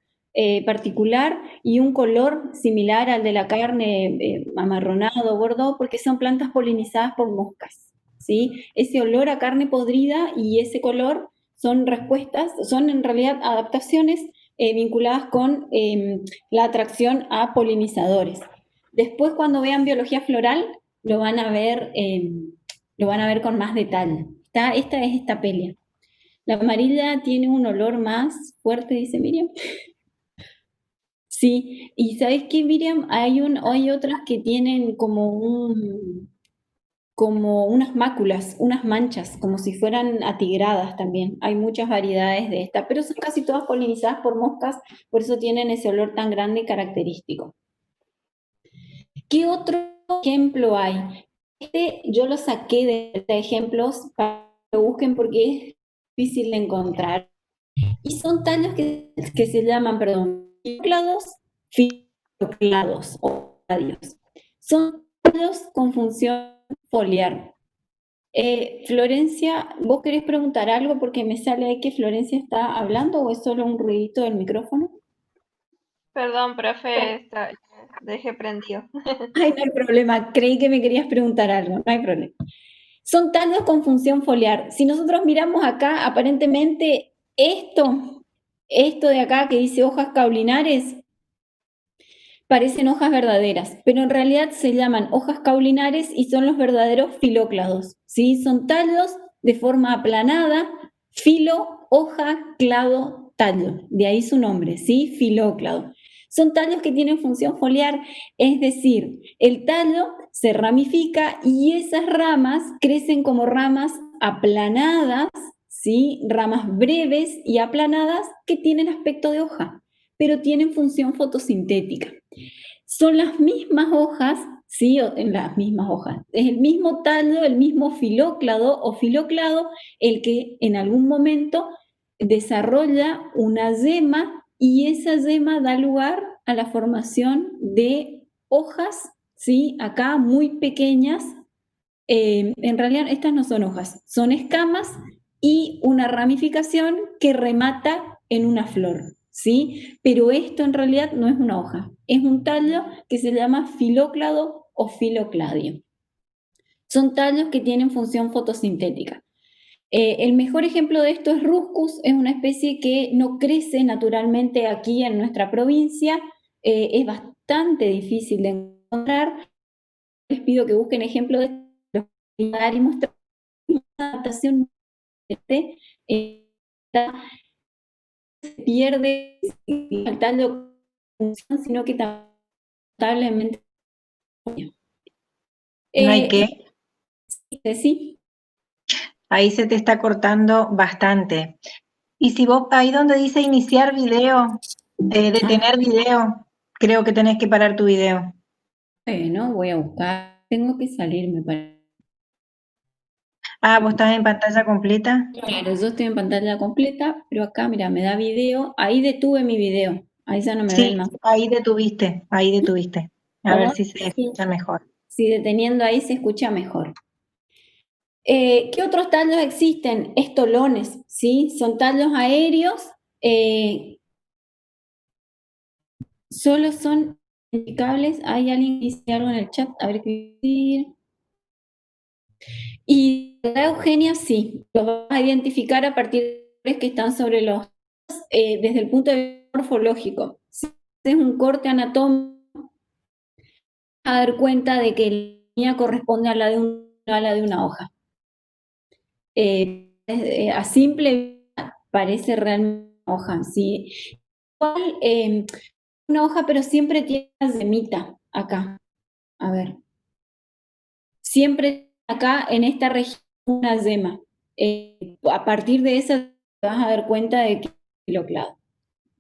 particular y un color similar al de la carne, amarronado, gordo, porque son plantas polinizadas por moscas, ¿sí? Ese olor a carne podrida y ese color son respuestas, son en realidad adaptaciones vinculadas con la atracción a polinizadores. Después, cuando vean biología floral, lo van a ver con más detalle. Esta es Stapelia. La amarilla tiene un olor más fuerte, dice Miriam. Sí, y ¿sabes qué, Miriam? Hay otras que tienen como unas máculas, unas manchas, como si fueran atigradas también. Hay muchas variedades de esta, pero son casi todas polinizadas por moscas, por eso tienen ese olor tan grande y característico. ¿Qué otro ejemplo hay? Yo lo saqué de ejemplos para que lo busquen porque es difícil de encontrar. Y son tallos que se llaman, perdón, filoclados o radios. Son tallos con función foliar. Florencia, ¿vos querés preguntar algo? Porque me sale ahí que Florencia está hablando, ¿o es solo un ruidito del micrófono? Perdón, profe, dejé prendido. Ay, no hay problema, creí que me querías preguntar algo, no hay problema. Son tallos con función foliar. Si nosotros miramos acá, aparentemente esto de acá que dice hojas caulinares, parecen hojas verdaderas, pero en realidad se llaman hojas caulinares y son los verdaderos filóclados, ¿sí? Son tallos de forma aplanada, filo, hoja, clado, tallo. De ahí su nombre, ¿sí? Filóclado. Son tallos que tienen función foliar, es decir, el tallo se ramifica y esas ramas crecen como ramas aplanadas, ¿sí? Ramas breves y aplanadas que tienen aspecto de hoja, pero tienen función fotosintética. Son las mismas hojas, sí, en las mismas hojas. Es el mismo tallo, el mismo filóclado o filoclado, el que en algún momento desarrolla una yema y esa yema da lugar a la formación de hojas, sí, acá muy pequeñas. En realidad estas no son hojas, son escamas y una ramificación que remata en una flor, ¿sí? Pero esto en realidad no es una hoja, es un tallo que se llama filóclado o filocladio. Son tallos que tienen función fotosintética. El mejor ejemplo de esto es Ruscus, es una especie que no crece naturalmente aquí en nuestra provincia, es bastante difícil de encontrar. Les pido que busquen ejemplos de los y mostrar una adaptación se pierde el tallo, sino que lamentablemente No hay que, sí. ahí se te está cortando bastante. Y si vos, ahí donde dice iniciar video, detener video, creo que tenés que parar tu video. Bueno, voy a buscar, tengo que salirme para... Ah, ¿vos estás en pantalla completa? Claro, yo estoy en pantalla completa, pero acá, mira, me da video, ahí detuve mi video, ahí ya no me ven Sí, más. ahí detuviste, ahí detuviste. A ver Vamos, si se sí, escucha mejor. si deteniendo ahí se escucha mejor. ¿Qué otros tallos existen? Estolones, ¿sí? Son tallos aéreos, solo son identificables. Hay alguien que dice algo en el chat, a ver qué decir. Y la Eugenia sí, los vas a identificar a partir de que están sobre los, desde el punto de vista morfológico. Si es un corte anatómico, vas a dar cuenta de que la línea corresponde a la de una hoja. A simple vista parece realmente una hoja, ¿sí? Igual, una hoja, pero siempre tiene una semita acá. A ver. Siempre acá en esta región una yema. A partir de esa te vas a dar cuenta de que es filoclado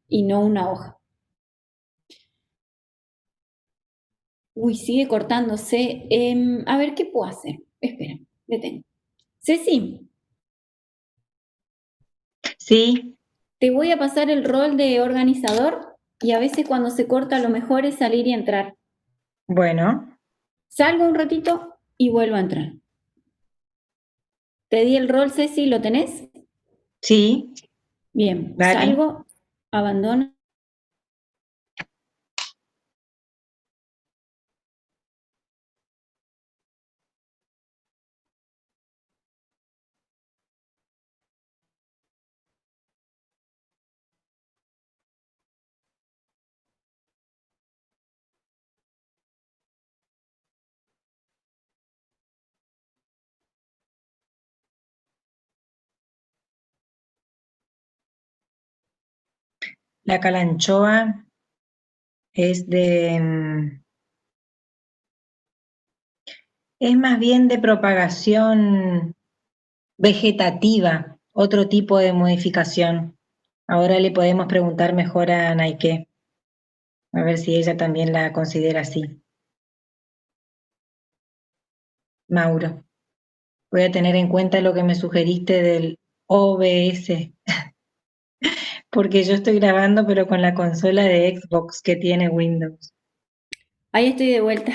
y no una hoja. Uy, sigue cortándose. A ver, ¿qué puedo hacer? Espera, detengo. Ceci, Sí, te voy a pasar el rol de organizador y a veces cuando se corta lo mejor es salir y entrar. bueno, Salgo un ratito y vuelvo a entrar. Te di el rol, Ceci, ¿lo tenés? sí, Bien, dale. salgo, abandono. La calanchoa es de, es más bien de propagación vegetativa, otro tipo de modificación. Ahora le podemos preguntar mejor a Naike, a ver si ella también la considera así. Mauro, voy a tener en cuenta lo que me sugeriste del OBS, porque yo estoy grabando pero con la consola de Xbox que tiene Windows. Ahí estoy de vuelta.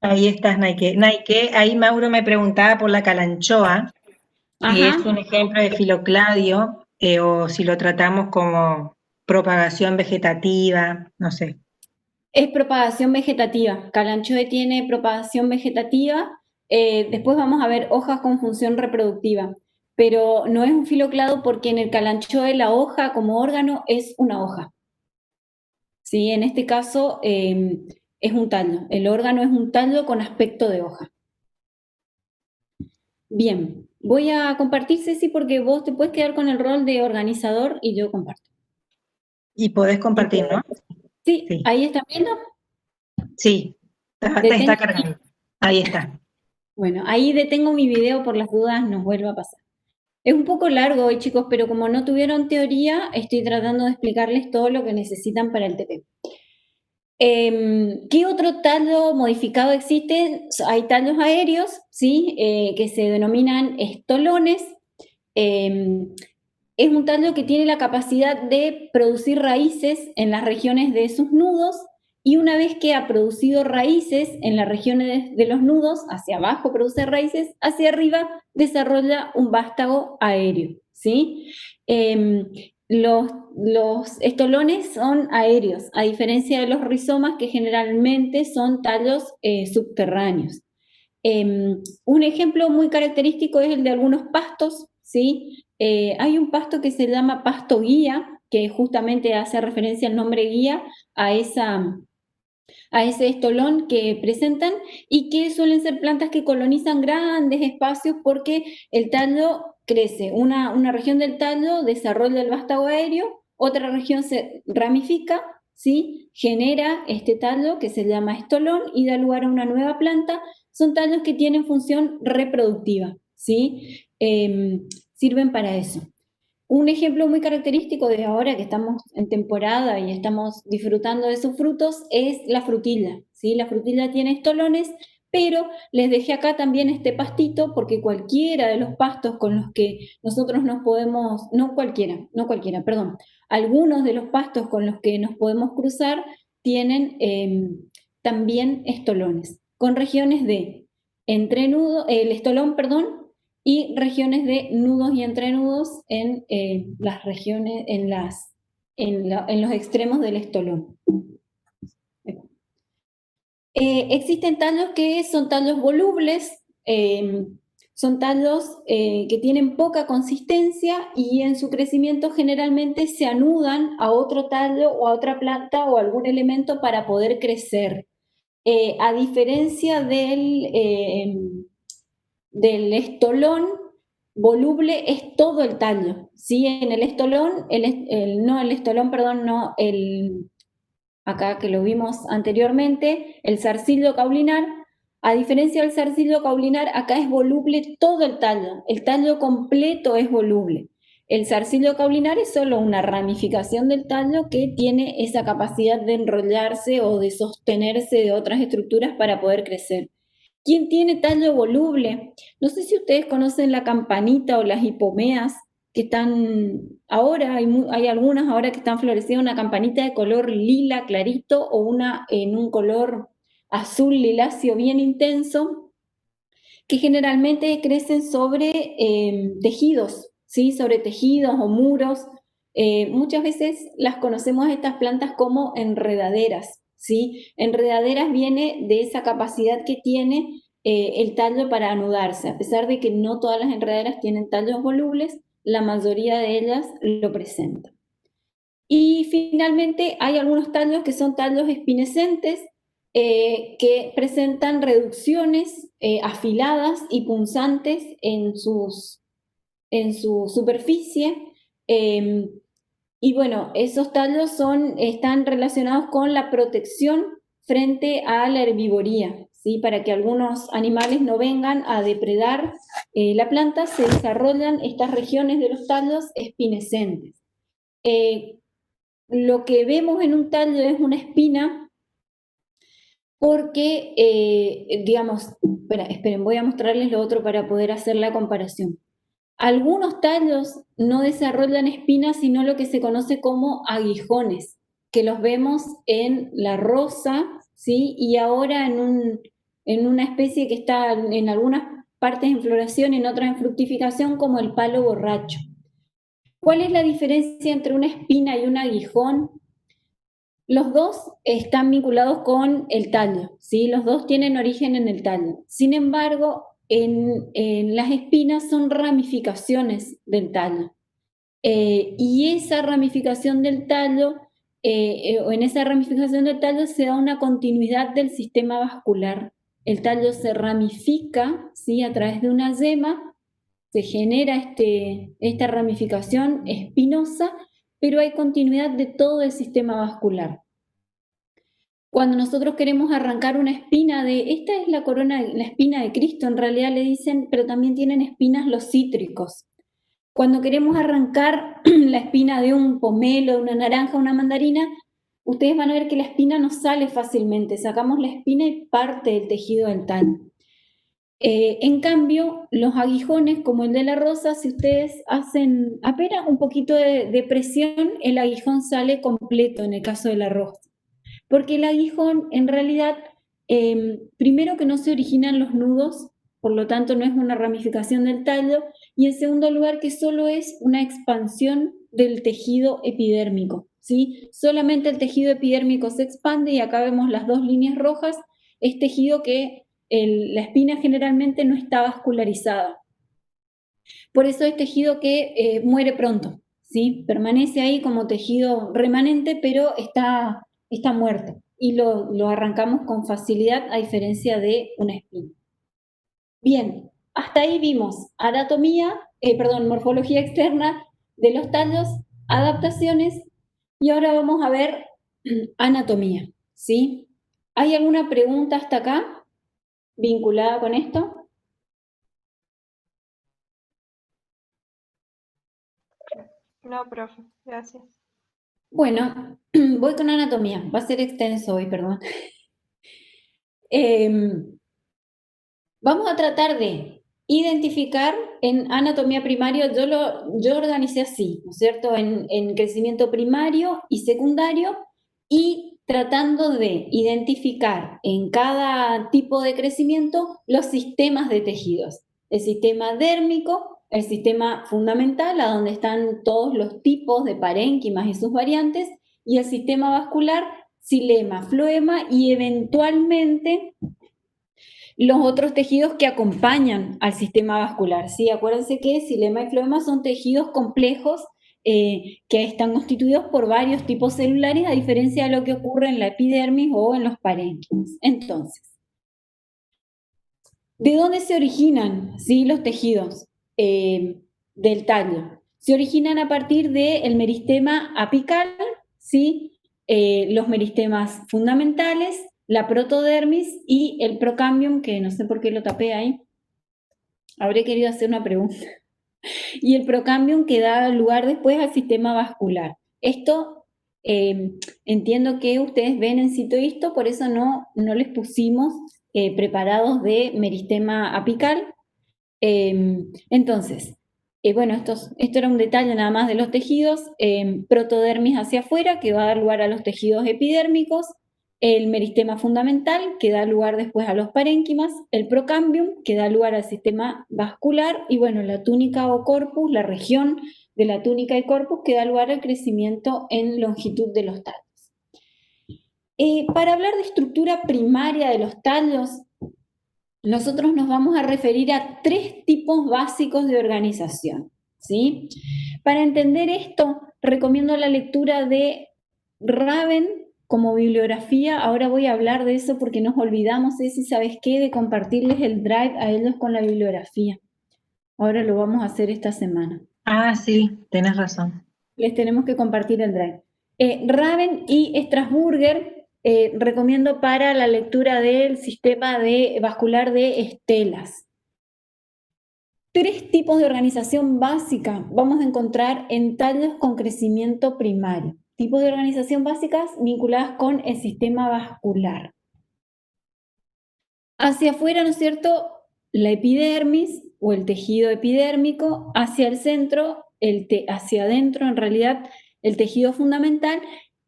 Ahí estás, Naike. Naike, ahí Mauro me preguntaba por la calanchoa, si Ajá. es un ejemplo de filocladio o si lo tratamos como propagación vegetativa, no sé. Es propagación vegetativa. Kalanchoe tiene propagación vegetativa. Después vamos a ver hojas con función reproductiva. Pero no es un filo clado porque en el Kalanchoe la hoja como órgano es una hoja. ¿Sí? En este caso es un tallo. El órgano es un tallo con aspecto de hoja. Bien, voy a compartir, Ceci, porque vos te puedes quedar con el rol de organizador y yo comparto. Y podés compartir, ¿no? Sí, Sí. ¿ahí están viendo? Sí, te Detén- está cargando. Ahí está. Bueno, ahí detengo mi video por las dudas, nos vuelve a pasar. Es un poco largo hoy, chicos, pero como no tuvieron teoría, estoy tratando de explicarles todo lo que necesitan para el TP. ¿Qué otro tallo modificado existe? Hay tallos aéreos, ¿sí? Que se denominan estolones. Es un tallo que tiene la capacidad de producir raíces en las regiones de sus nudos y una vez que ha producido raíces en las regiones de los nudos, hacia abajo produce raíces, hacia arriba desarrolla un vástago aéreo, ¿sí? Los estolones son aéreos, a diferencia de los rizomas que generalmente son tallos subterráneos. Un ejemplo muy característico es el de algunos pastos, ¿sí? Hay un pasto que se llama pasto guía, que justamente hace referencia al nombre guía a ese estolón que presentan y que suelen ser plantas que colonizan grandes espacios porque el tallo crece. Una región del tallo desarrolla el vástago aéreo, otra región se ramifica, ¿sí? Genera este tallo que se llama estolón y da lugar a una nueva planta. Son tallos que tienen función reproductiva, ¿sí? Sirven para eso. Un ejemplo muy característico de ahora que estamos en temporada y estamos disfrutando de sus frutos es la frutilla, ¿sí? La frutilla tiene estolones, pero les dejé acá también este pastito porque cualquiera de los pastos con los que nosotros nos podemos, no cualquiera, perdón, algunos de los pastos con los que nos podemos cruzar tienen también estolones, con regiones de entrenudo, el estolón, perdón, y regiones de nudos y entrenudos en las regiones, en los extremos del estolón. Existen tallos que son tallos volubles, son tallos que tienen poca consistencia y en su crecimiento generalmente se anudan a otro tallo o a otra planta o algún elemento para poder crecer. A diferencia del estolón, voluble es todo el tallo, ¿sí? En el estolón, acá que lo vimos anteriormente, el zarcillo caulinar, a diferencia del zarcillo caulinar, acá es voluble todo el tallo completo es voluble. El zarcillo caulinar es solo una ramificación del tallo que tiene esa capacidad de enrollarse o de sostenerse de otras estructuras para poder crecer. ¿Quién tiene tallo voluble? No sé si ustedes conocen la campanita o las hipomeas que están ahora, hay algunas ahora que están floreciendo, una campanita de color lila clarito o una en un color azul liláceo bien intenso, que generalmente crecen sobre tejidos, ¿sí? Sobre tejidos o muros. Muchas veces las conocemos a estas plantas como enredaderas, ¿sí? Enredaderas viene de esa capacidad que tiene el tallo para anudarse, a pesar de que no todas las enredaderas tienen tallos volubles, la mayoría de ellas lo presentan. Y finalmente hay algunos tallos que son tallos espinescentes, que presentan reducciones afiladas y punzantes en su superficie. Y bueno, esos tallos están relacionados con la protección frente a la herbivoría, ¿sí? Para que algunos animales no vengan a depredar la planta, se desarrollan estas regiones de los tallos espinescentes. Lo que vemos en un tallo es una espina porque, digamos, esperen, voy a mostrarles lo otro para poder hacer la comparación. Algunos tallos no desarrollan espinas, sino lo que se conoce como aguijones, que los vemos en la rosa, ¿sí? Y ahora en una especie que está en algunas partes en floración y en otras en fructificación, como el palo borracho. ¿Cuál es la diferencia entre una espina y un aguijón? Los dos están vinculados con el tallo, ¿sí? Los dos tienen origen en el tallo. Sin embargo, en las espinas son ramificaciones del tallo. Y esa ramificación del tallo, o en esa ramificación del tallo se da una continuidad del sistema vascular. El tallo se ramifica, ¿sí? A través de una yema, se genera esta ramificación espinosa, pero hay continuidad de todo el sistema vascular. Cuando nosotros queremos arrancar una espina esta es la corona, la espina de Cristo, en realidad le dicen, pero también tienen espinas los cítricos. Cuando queremos arrancar la espina de un pomelo, de una naranja, una mandarina, ustedes van a ver que la espina no sale fácilmente, sacamos la espina y parte del tejido dental. En cambio, los aguijones, como el de la rosa, si ustedes hacen apenas un poquito de presión, el aguijón sale completo en el caso de la rosa. Porque el aguijón, en realidad, primero que no se originan los nudos, por lo tanto no es una ramificación del tallo, y en segundo lugar que solo es una expansión del tejido epidérmico, ¿sí? Solamente el tejido epidérmico se expande y acá vemos las dos líneas rojas, es tejido que la espina generalmente no está vascularizada. Por eso es tejido que muere pronto, ¿sí? Permanece ahí como tejido remanente, pero está muerto y lo arrancamos con facilidad a diferencia de una espina. Bien, hasta ahí vimos morfología externa de los tallos, adaptaciones, y ahora vamos a ver anatomía, ¿sí? ¿Hay alguna pregunta hasta acá vinculada con esto? No, profe, gracias. Bueno, voy con anatomía. Va a ser extenso hoy, perdón. Vamos a tratar de identificar en anatomía primaria, yo organicé así, ¿no es cierto? En crecimiento primario y secundario, y tratando de identificar en cada tipo de crecimiento los sistemas de tejidos. El sistema dérmico, el sistema fundamental, a donde están todos los tipos de parénquimas y sus variantes, y el sistema vascular, xilema, floema y eventualmente los otros tejidos que acompañan al sistema vascular, ¿sí? Acuérdense que xilema y floema son tejidos complejos que están constituidos por varios tipos celulares, a diferencia de lo que ocurre en la epidermis o en los parénquimas. Entonces, ¿de dónde se originan, ¿sí? Los tejidos del tallo? Se originan a partir del meristema apical, ¿sí? Los meristemas fundamentales, la protodermis y el procambium, que no sé por qué lo tapé ahí. Habré querido hacer una pregunta. Y el procambium que da lugar después al sistema vascular. Esto entiendo que ustedes ven en citohisto, por eso no les pusimos preparados de meristema apical. Entonces, bueno, esto era un detalle nada más de los tejidos. Protodermis hacia afuera, que va a dar lugar a los tejidos epidérmicos. El meristema fundamental, que da lugar después a los parénquimas. El procambium, que da lugar al sistema vascular. Y bueno, la túnica o corpus, la región de la túnica y corpus, que da lugar al crecimiento en longitud de los tallos. Para hablar de estructura primaria de los tallos, nosotros nos vamos a referir a 3 tipos básicos de organización, ¿sí? Para entender esto, recomiendo la lectura de Raven como bibliografía. Ahora voy a hablar de eso porque nos olvidamos, Ceci, ¿sabes qué? De compartirles el Drive a ellos con la bibliografía. Ahora lo vamos a hacer esta semana. Ah, sí, tenés razón. Les tenemos que compartir el Drive. Raven y Strasburger recomiendo para la lectura del sistema vascular de estelas. 3 tipos de organización básica vamos a encontrar en tallos con crecimiento primario. Tipos de organización básicas vinculadas con el sistema vascular. Hacia afuera, ¿no es cierto?, la epidermis o el tejido epidérmico, hacia el centro, hacia adentro en realidad el tejido fundamental,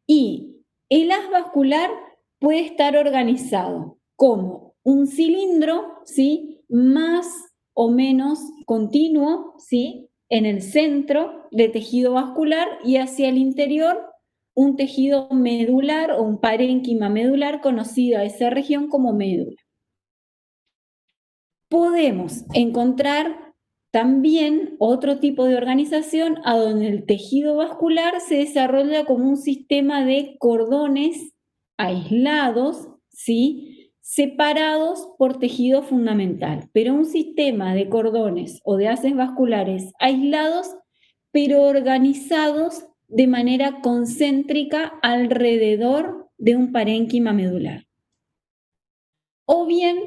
y el haz vascular puede estar organizado como un cilindro, ¿sí?, más o menos continuo, ¿sí?, en el centro de tejido vascular, y hacia el interior un tejido medular o un parénquima medular conocido a esa región como médula. Podemos encontrar también otro tipo de organización a donde el tejido vascular se desarrolla como un sistema de cordones aislados, ¿sí?, separados por tejido fundamental, pero un sistema de cordones o de haces vasculares aislados, pero organizados de manera concéntrica alrededor de un parénquima medular. O bien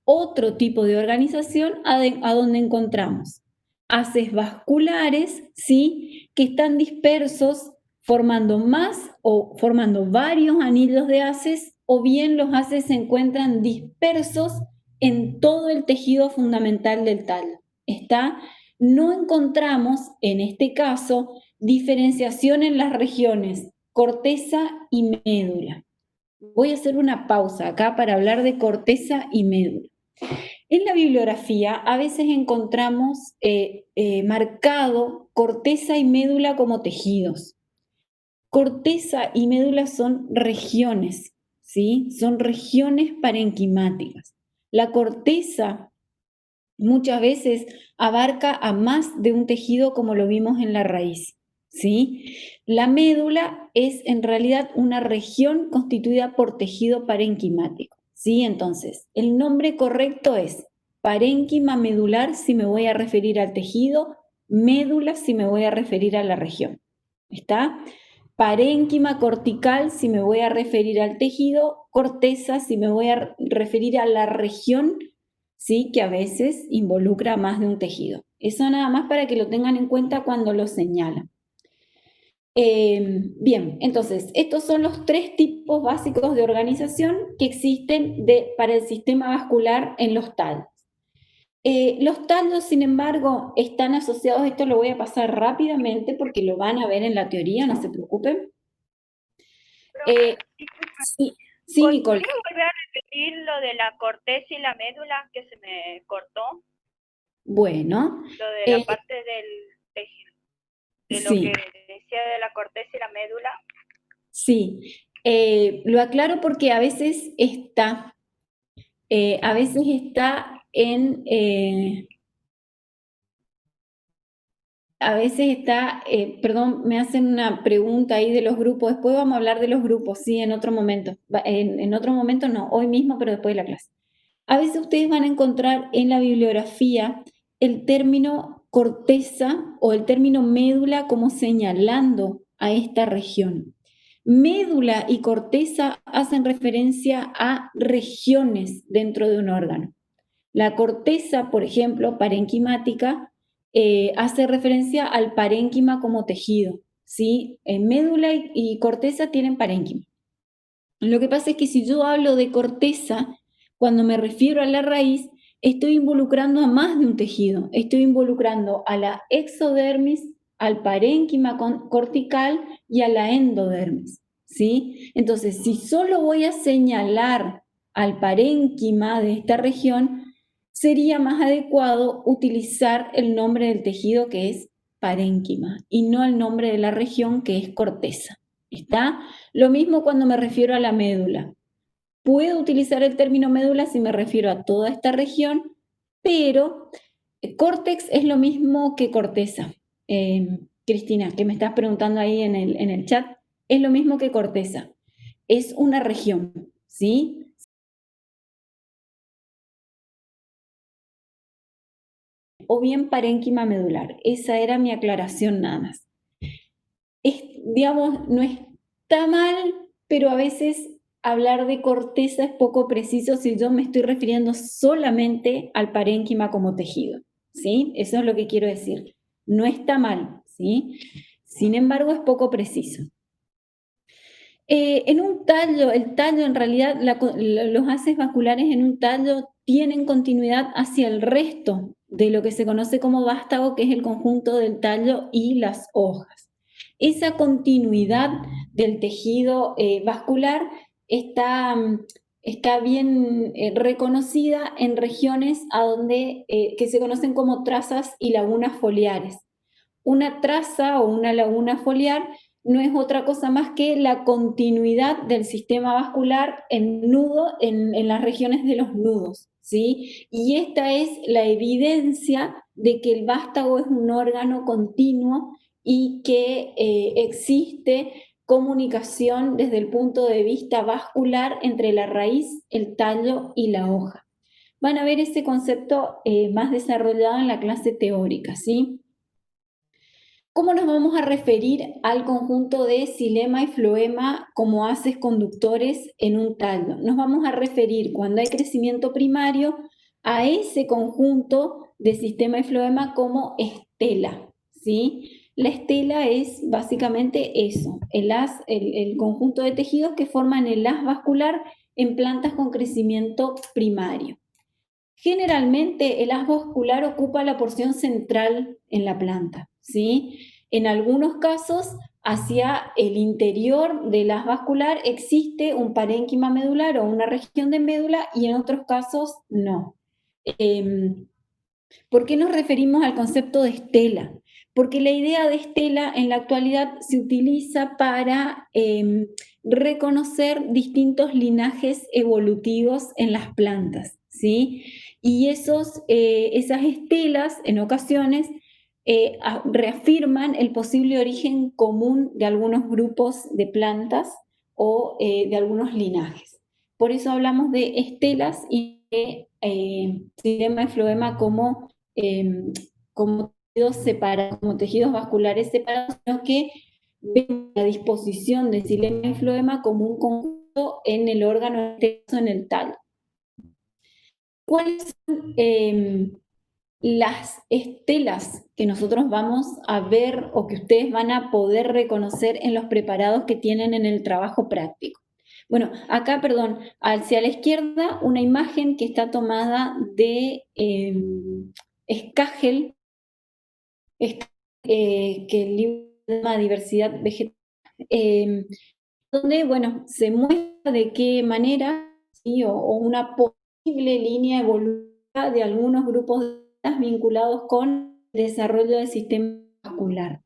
otro tipo de organización a donde encontramos haces vasculares, ¿sí?, que están dispersos formando más o formando varios anillos de haces, o bien los haces se encuentran dispersos en todo el tejido fundamental del tallo. No encontramos, en este caso, diferenciación en las regiones corteza y médula. Voy a hacer una pausa acá para hablar de corteza y médula. En la bibliografía a veces encontramos marcado corteza y médula como tejidos. Corteza y médula son regiones, ¿sí? Son regiones parenquimáticas. La corteza muchas veces abarca a más de un tejido, como lo vimos en la raíz, ¿sí? La médula es en realidad una región constituida por tejido parenquimático, ¿sí? Entonces, el nombre correcto es parénquima medular si me voy a referir al tejido, médula si me voy a referir a la región. ¿Está? Parénquima cortical si me voy a referir al tejido, corteza si me voy a referir a la región, ¿sí?, que a veces involucra más de un tejido. Eso nada más para que lo tengan en cuenta cuando lo señalan. Bien, entonces, estos son los 3 tipos básicos de organización que existen para el sistema vascular en los tallos. Los tallos, sin embargo, están asociados, esto lo voy a pasar rápidamente porque lo van a ver en la teoría, no se preocupen. Sí, Nicole. ¿Podrías volver a repetir lo de la corteza y la médula que se me cortó? Bueno. Lo de la parte del tejido, de lo sí. que decía de la corteza y la médula. Sí, lo aclaro porque a veces está perdón, me hacen una pregunta ahí de los grupos, después vamos a hablar de los grupos, sí, en otro momento, en otro momento no, hoy mismo, pero después de la clase. A veces ustedes van a encontrar en la bibliografía el término corteza o el término médula como señalando a esta región. Médula y corteza hacen referencia a regiones dentro de un órgano. La corteza, por ejemplo, parenquimática, hace referencia al parénquima como tejido, ¿sí? Médula y corteza tienen parénquima. Lo que pasa es que si yo hablo de corteza, cuando me refiero a la raíz, estoy involucrando a más de un tejido. Estoy involucrando a la exodermis, al parénquima cortical y a la endodermis, ¿sí? Entonces, si solo voy a señalar al parénquima de esta región, sería más adecuado utilizar el nombre del tejido, que es parénquima, y no el nombre de la región, que es corteza. ¿Está? Lo mismo cuando me refiero a la médula. Puedo utilizar el término médula si me refiero a toda esta región, pero córtex es lo mismo que corteza. Cristina, que me estás preguntando ahí en el chat, es lo mismo que corteza. Es una región, ¿sí? O bien parénquima medular. Esa era mi aclaración nada más. Digamos, no está mal, pero a veces hablar de corteza es poco preciso si yo me estoy refiriendo solamente al parénquima como tejido, ¿sí? Eso es lo que quiero decir. No está mal, ¿sí? Sin embargo, es poco preciso. En un tallo, el tallo en realidad, los haces vasculares en un tallo tienen continuidad hacia el resto de lo que se conoce como vástago, que es el conjunto del tallo y las hojas. Esa continuidad del tejido vascular está bien reconocida en regiones que se conocen como trazas y lagunas foliares. Una traza o una laguna foliar no es otra cosa más que la continuidad del sistema vascular en las regiones de los nudos, ¿sí? Y esta es la evidencia de que el vástago es un órgano continuo y que existe comunicación desde el punto de vista vascular entre la raíz, el tallo y la hoja. Van a ver ese concepto más desarrollado en la clase teórica, ¿sí? ¿Cómo nos vamos a referir al conjunto de xilema y floema como haces conductores en un tallo? Nos vamos a referir, cuando hay crecimiento primario, a ese conjunto de sistema y floema como estela, ¿sí? La estela es básicamente eso, el conjunto de tejidos que forman el haz vascular en plantas con crecimiento primario. Generalmente el haz vascular ocupa la porción central en la planta, ¿sí? En algunos casos, hacia el interior del haz vascular existe un parénquima medular o una región de médula y en otros casos no. ¿Por qué nos referimos al concepto de estela? Porque la idea de estela en la actualidad se utiliza para reconocer distintos linajes evolutivos en las plantas, ¿sí? Y esas estelas, en ocasiones, reafirman el posible origen común de algunos grupos de plantas o de algunos linajes. Por eso hablamos de estelas y de xilema y floema como tejidos separados, como tejidos vasculares separados, sino que vemos la disposición de xilema y floema como un conjunto en el órgano, en este caso en el tallo. ¿Cuáles son las estelas que nosotros vamos a ver o que ustedes van a poder reconocer en los preparados que tienen en el trabajo práctico? Bueno, acá, perdón, hacia la izquierda una imagen que está tomada de Skagel, que el libro se llama Diversidad Vegetal, donde, bueno, se muestra de qué manera, ¿sí? o una posible línea evolutiva de algunos grupos de plantas vinculados con el desarrollo del sistema vascular.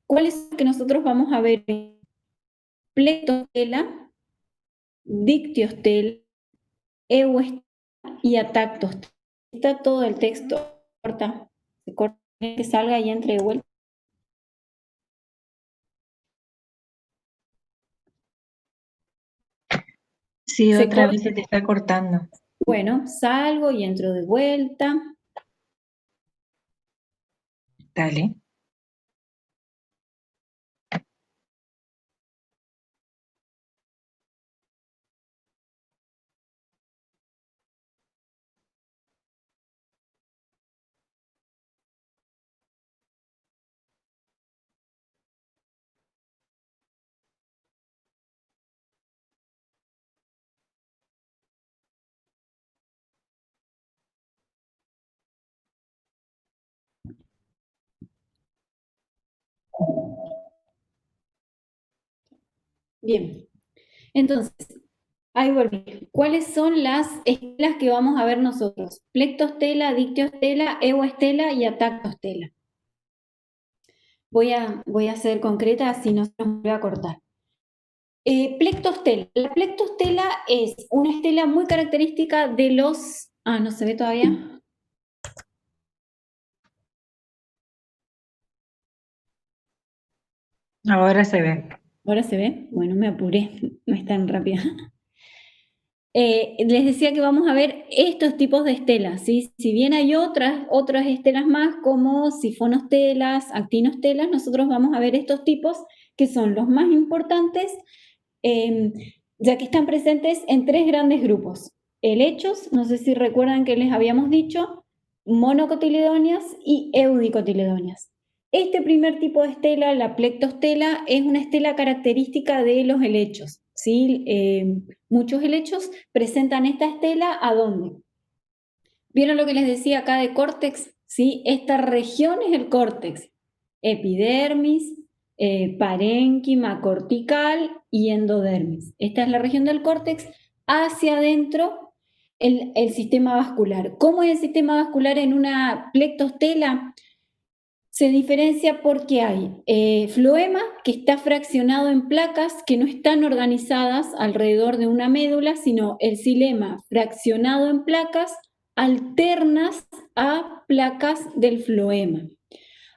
¿Cuáles son los que nosotros vamos a ver? Plectostela, Dictyostela, Euostela y Atactostela. Está todo el texto, se corta, que salga y entre de vuelta. Sí, Se otra corta. vez se te está cortando. Bueno, salgo y entro de vuelta. Dale. Bien, entonces, ahí volví. ¿Cuáles son las estelas que vamos a ver nosotros? Plectostela, Dictyostela, Euostela y Atactostela. Voy a ser concreta, así no se nos voy a cortar. Plectostela. La plectostela es una estela muy característica de los... ¿no se ve todavía? Ahora se ve. ¿Ahora se ve? Bueno, me apuré, no es tan rápida. Les decía que vamos a ver estos tipos de estelas, ¿sí? Si bien hay otras estelas más como sifonostelas, actinostelas, nosotros vamos a ver estos tipos que son los más importantes, ya que están presentes en 3 grandes grupos. Helechos, no sé si recuerdan que les habíamos dicho, monocotiledóneas y eudicotiledóneas. Este primer tipo de estela, la plectostela, es una estela característica de los helechos, ¿sí? Muchos helechos presentan esta estela ¿a dónde? ¿Vieron lo que les decía acá de córtex? ¿Sí? Esta región es el córtex. Epidermis, parénquima cortical y endodermis. Esta es la región del córtex. Hacia adentro el sistema vascular. ¿Cómo es el sistema vascular en una plectostela? Se diferencia porque hay floema que está fraccionado en placas que no están organizadas alrededor de una médula, sino el xilema fraccionado en placas alternas a placas del floema.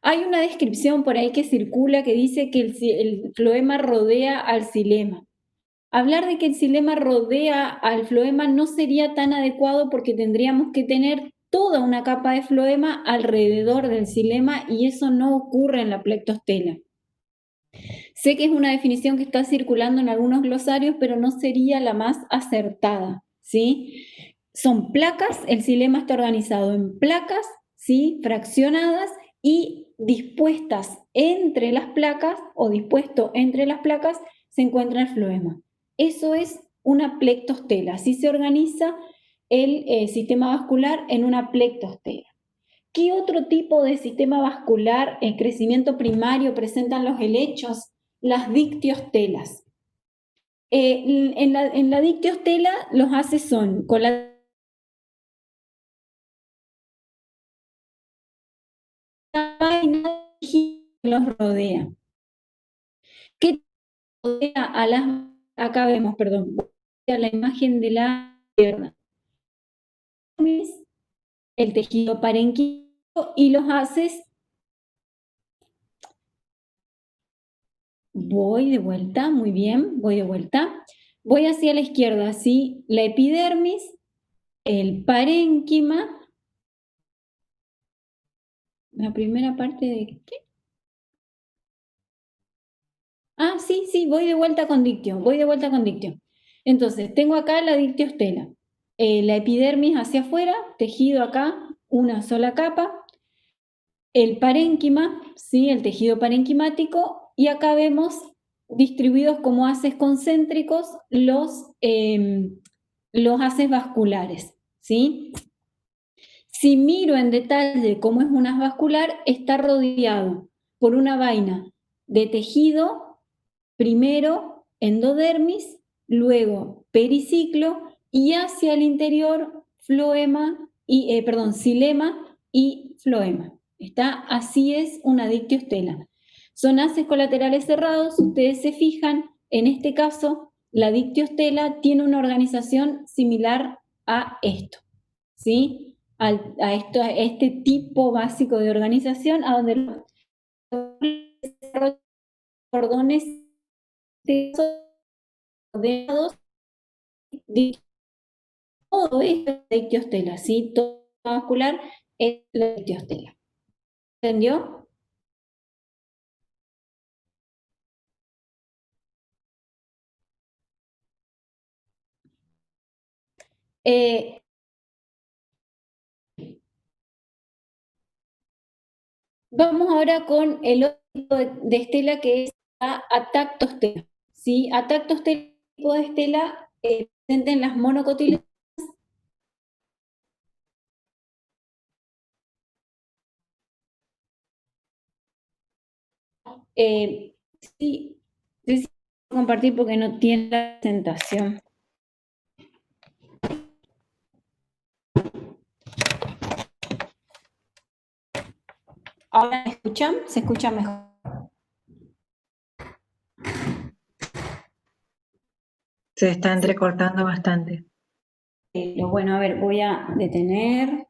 Hay una descripción por ahí que circula que dice que el floema rodea al xilema. Hablar de que el xilema rodea al floema no sería tan adecuado porque tendríamos que tener toda una capa de floema alrededor del xilema y eso no ocurre en la plectostela. Sé que es una definición que está circulando en algunos glosarios, pero no sería la más acertada, ¿sí? Son placas, el xilema está organizado en placas, ¿sí? Fraccionadas y dispuestas entre las placas o dispuesto entre las placas se encuentra el floema. Eso es una plectostela, así se organiza el sistema vascular en una plectostela. ¿Qué otro tipo de sistema vascular en crecimiento primario presentan los helechos? Las dictiostelas. En la dictiostela los haces son con la vaina que los rodea. ¿Qué rodea a las... Acá vemos, perdón, a la imagen de la izquierda. El tejido parenquímico y los haces... Voy de vuelta, muy bien, voy de vuelta. Voy hacia la izquierda, así, la epidermis, el parénquima, la primera parte de ¿qué? Ah, sí, voy de vuelta con dictio, voy de vuelta con dictio. Entonces, tengo acá la dictiostela, la epidermis hacia afuera, tejido acá, una sola capa, el parénquima, ¿sí? El tejido parenquimático, y acá vemos distribuidos como haces concéntricos los haces vasculares, ¿sí? Si miro en detalle cómo es un haz vascular, está rodeado por una vaina de tejido, primero endodermis, luego periciclo y hacia el interior xilema y floema. Así es una dictiostela. Son haces colaterales cerrados, ustedes se fijan, en este caso la dictiostela tiene una organización similar a esto, ¿sí? A este tipo básico de organización, a donde los cordones rodeados de todo esto es la dictiostela, ¿sí? Todo vascular es la dictiostela. ¿Entendió? Vamos ahora con el otro tipo de estela que es la atactostela, ¿sí? Atactostela es un tipo de estela presente en las monocotiledonas. Sí, sí, compartir porque no tiene la presentación. ¿Ahora me escuchan? ¿Se escucha mejor? Se está entrecortando bastante. Bueno, a ver, voy a detener.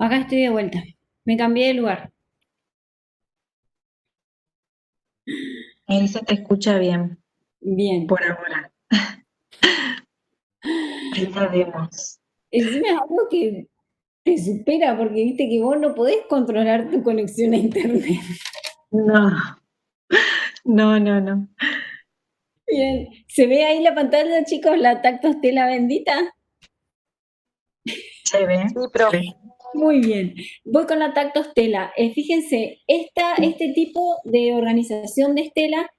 Acá estoy de vuelta. Me cambié de lugar. Ahí se te escucha bien, Bien. por ahora. Ahí la vemos. Encima es algo que te supera porque viste que vos no podés controlar tu conexión a internet. No. Bien, ¿se ve ahí la pantalla, chicos, la tactostela bendita? Se ve. Sí, profe. Muy bien, voy con la tactostela. Fíjense, este tipo de organización de estela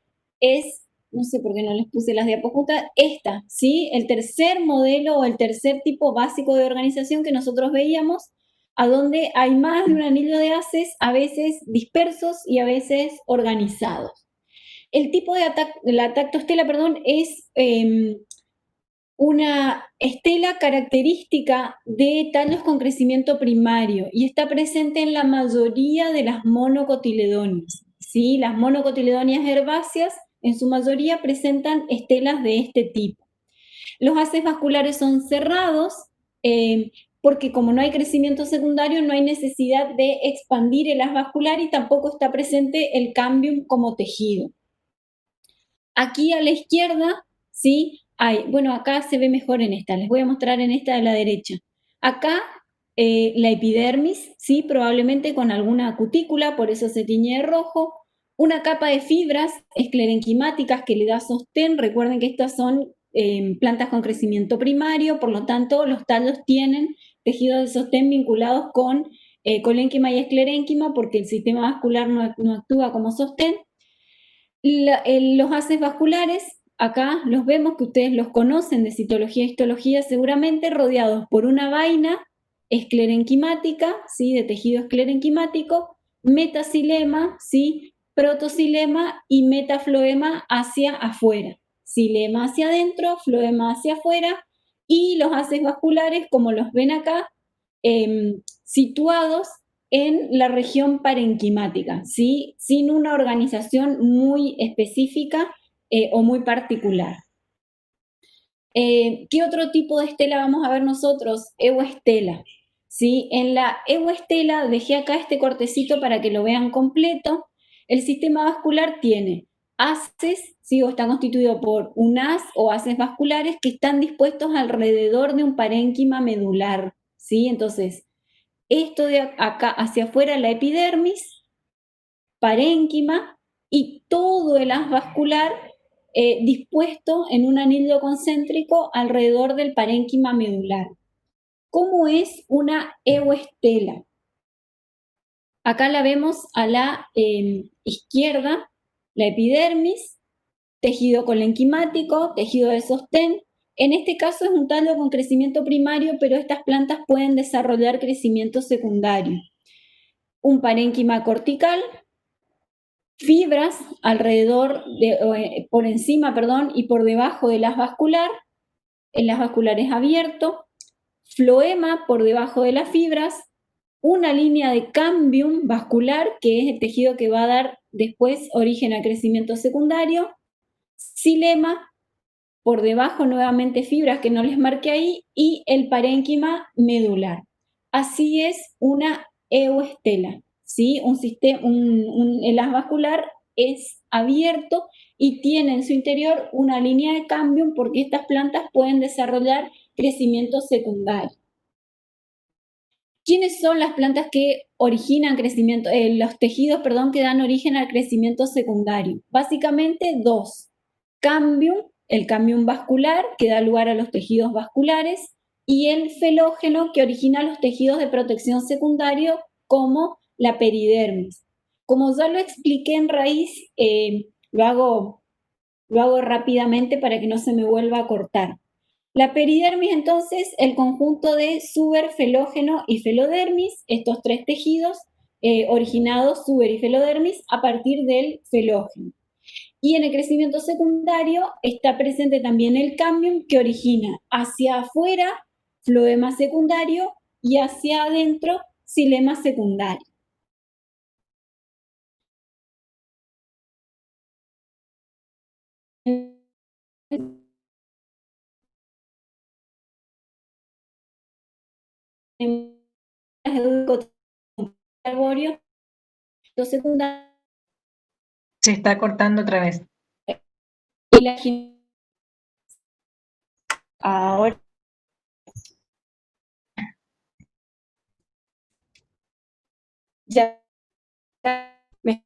es, no sé por qué no les puse las diapositivas, esta, ¿sí? El tercer modelo o el tercer tipo básico de organización que nosotros veíamos, a donde hay más de un anillo de haces, a veces dispersos y a veces organizados. El tipo de la tactostela, perdón, es una estela característica de tallos con crecimiento primario y está presente en la mayoría de las monocotiledonias. ¿Sí? Las monocotiledonias herbáceas en su mayoría presentan estelas de este tipo. Los haces vasculares son cerrados porque como no hay crecimiento secundario no hay necesidad de expandir el haz vascular y tampoco está presente el cambium como tejido. Aquí a la izquierda, ¿sí? Bueno, acá se ve mejor en esta, les voy a mostrar en esta de la derecha. Acá la epidermis, ¿sí? Probablemente con alguna cutícula, por eso se tiñe de rojo. Una capa de fibras esclerenquimáticas que le da sostén. Recuerden que estas son plantas con crecimiento primario, por lo tanto los tallos tienen tejidos de sostén vinculados con colénquima y esclerénquima porque el sistema vascular no actúa como sostén. Los haces vasculares, acá los vemos que ustedes los conocen de citología e histología seguramente, rodeados por una vaina esclerenquimática, ¿sí? De tejido esclerenquimático, metacilema, ¿sí? Protocilema y metafloema hacia afuera. Cilema hacia adentro, floema hacia afuera, y los haces vasculares, como los ven acá, situados en la región parenquimática, ¿sí? Sin una organización muy específica o muy particular. ¿Qué otro tipo de estela vamos a ver nosotros? Euestela. ¿Sí? En la euestela dejé acá este cortecito para que lo vean completo. El sistema vascular tiene haces, ¿sí? O está constituido por un haz o haces vasculares que están dispuestos alrededor de un parénquima medular, ¿sí? Entonces, esto de acá hacia afuera, la epidermis, parénquima y todo el haz vascular dispuesto en un anillo concéntrico alrededor del parénquima medular. ¿Cómo es una euestela? Acá la vemos a la izquierda, la epidermis, tejido colenquimático, tejido de sostén. En este caso es un tallo con crecimiento primario, pero estas plantas pueden desarrollar crecimiento secundario. Un parénquima cortical, fibras alrededor, por encima, perdón, y por debajo del haz vascular. El haz vascular es abierto, floema por debajo de las fibras, una línea de cambium vascular, que es el tejido que va a dar después origen a crecimiento secundario, xilema, por debajo nuevamente fibras que no les marqué ahí, y el parénquima medular. Así es una euestela, ¿sí? El haz vascular es abierto y tiene en su interior una línea de cambium porque estas plantas pueden desarrollar crecimiento secundario. ¿Quiénes son las plantas que originan crecimiento, los tejidos, perdón, que dan origen al crecimiento secundario? Básicamente dos. Cambium, el cambium vascular, que da lugar a los tejidos vasculares, y el felógeno, que origina los tejidos de protección secundario, como la peridermis. Como ya lo expliqué en raíz, lo hago rápidamente para que no se me vuelva a cortar. La peridermis, entonces, el conjunto de suber, felógeno y felodermis, estos tres tejidos originados, suber y felodermis, a partir del felógeno. Y en el crecimiento secundario está presente también el cambium, que origina hacia afuera floema secundario y hacia adentro xilema secundario. Secundario Se está cortando otra vez. y la ahora ya me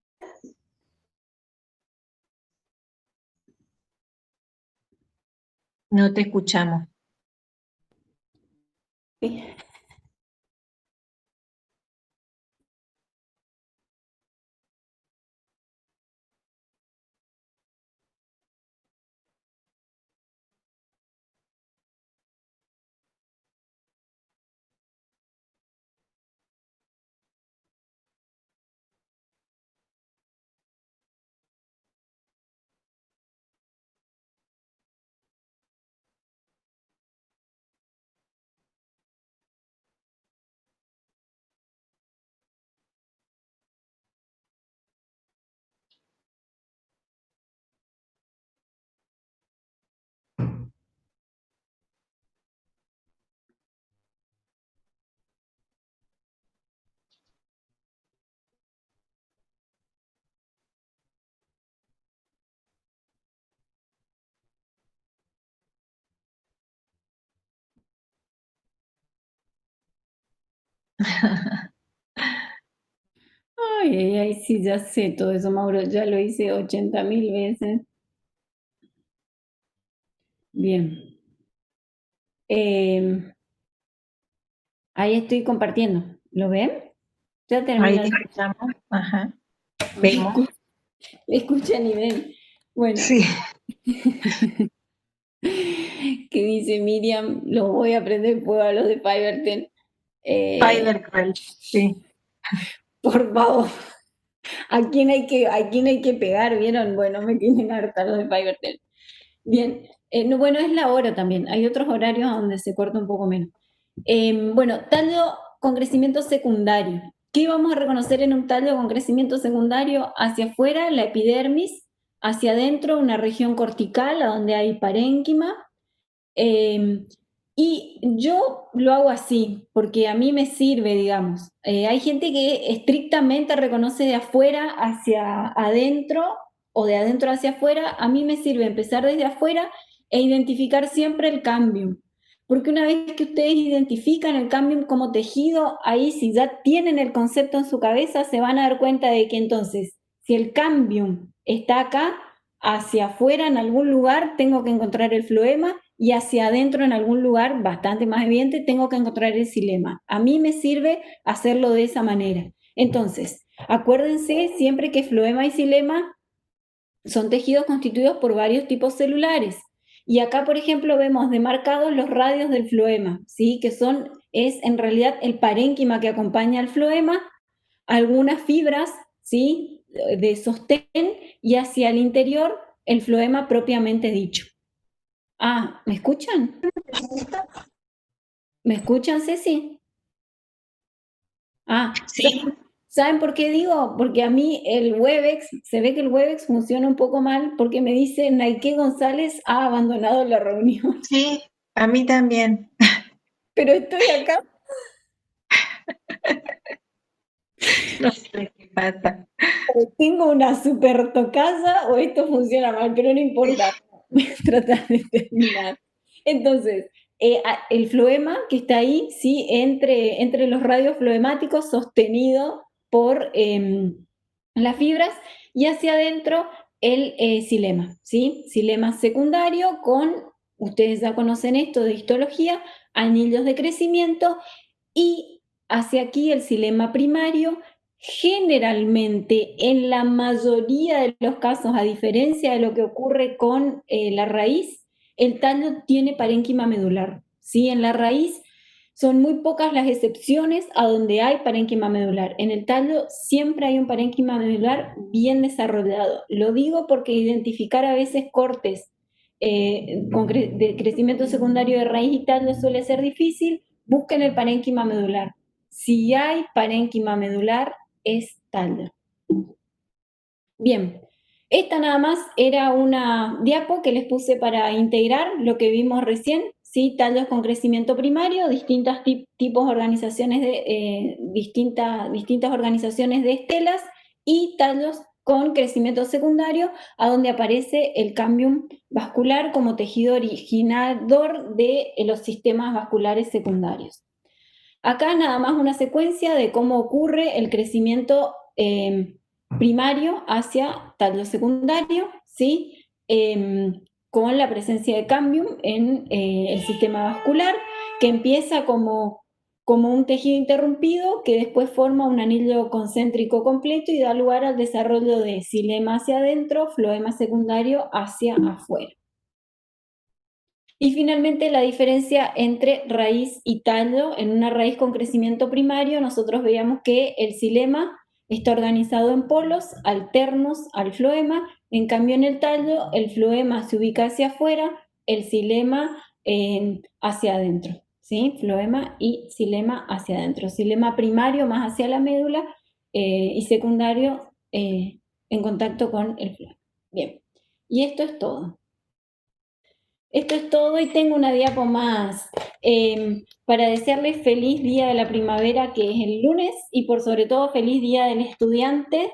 No te escuchamos. Sí. Ay, ay, ay, sí, ya sé todo eso, Mauro, ya lo hice 80.000 veces. Bien. Ahí estoy compartiendo. ¿Lo ven? Ya Ahí termina. te escuchamos. Ajá. Vemos. Escuchan y ven. Bueno, Sí. que dice Miriam, los voy a prender fuego a los de Fivertel. Fivertel. Sí. Por favor, ¿a quién hay que pegar? ¿Vieron? Bueno, me tienen harta los de Fivertel. Bien, no, bueno, es la hora también. Hay otros horarios donde se corta un poco menos. Bueno, tallo con crecimiento secundario. ¿Qué vamos a reconocer en un tallo con crecimiento secundario? Hacia afuera, la epidermis, hacia adentro, una región cortical, a donde hay parénquima. Y yo lo hago así, porque a mí me sirve, digamos. Hay gente que estrictamente reconoce de afuera hacia adentro o de adentro hacia afuera. A mí me sirve empezar desde afuera e identificar siempre el cambio. Porque una vez que ustedes identifican el cambio como tejido, ahí si ya tienen el concepto en su cabeza, se van a dar cuenta de que entonces, si el cambio está acá, hacia afuera en algún lugar tengo que encontrar el floema y hacia adentro en algún lugar bastante más evidente tengo que encontrar el xilema. A mí me sirve hacerlo de esa manera. Entonces, acuérdense siempre que floema y xilema son tejidos constituidos por varios tipos celulares. Y acá, por ejemplo, vemos demarcados los radios del floema, ¿sí? Que es en realidad el parénquima que acompaña al floema, algunas fibras, ¿sí? De sostén y hacia el interior el floema propiamente dicho. Ah, ¿me escuchan? ¿Me escuchan, Ceci? Ah, Sí. ¿saben por qué digo? Porque a mí el Webex, se ve que el Webex funciona un poco mal porque me dice Naike González ha abandonado la reunión, Sí, a mí también. pero estoy acá. No sé qué pasa. ¿Tengo una super tocasa o esto funciona mal? Pero no importa, voy a tratar de terminar. Entonces, el floema que está ahí, ¿sí? Entre los radios floemáticos sostenido por las fibras y hacia adentro el xilema, ¿sí? Xilema secundario con, ustedes ya conocen esto de histología, anillos de crecimiento y hacia aquí el xilema primario. Generalmente, en la mayoría de los casos, a diferencia de lo que ocurre con la raíz, el tallo tiene parénquima medular. ¿Sí? En la raíz son muy pocas las excepciones a donde hay parénquima medular. En el tallo siempre hay un parénquima medular bien desarrollado. Lo digo porque identificar a veces cortes de crecimiento secundario de raíz y tallo suele ser difícil. Busquen el parénquima medular. Si hay parénquima medular, es tallo. Bien, esta nada más era una diapo que les puse para integrar lo que vimos recién, ¿sí? Tallos con crecimiento primario, distintos tipos de organizaciones distintas organizaciones de estelas y tallos con crecimiento secundario, a donde aparece el cambium vascular como tejido originador de los sistemas vasculares secundarios. Acá nada más una secuencia de cómo ocurre el crecimiento primario hacia tallo secundario, ¿sí? con la presencia de cambium en el sistema vascular, que empieza como un tejido interrumpido que después forma un anillo concéntrico completo y da lugar al desarrollo de xilema hacia adentro, floema secundario hacia afuera. Y finalmente la diferencia entre raíz y tallo. En una raíz con crecimiento primario nosotros veíamos que el xilema está organizado en polos alternos al floema, en cambio en el tallo el floema se ubica hacia afuera, el xilema hacia adentro, ¿sí? Floema y xilema hacia adentro. Xilema primario más hacia la médula y secundario en contacto con el floema. Bien, y esto es todo. Esto es todo y tengo una diapo más para desearles feliz día de la primavera, que es el lunes, y por sobre todo feliz día del estudiante,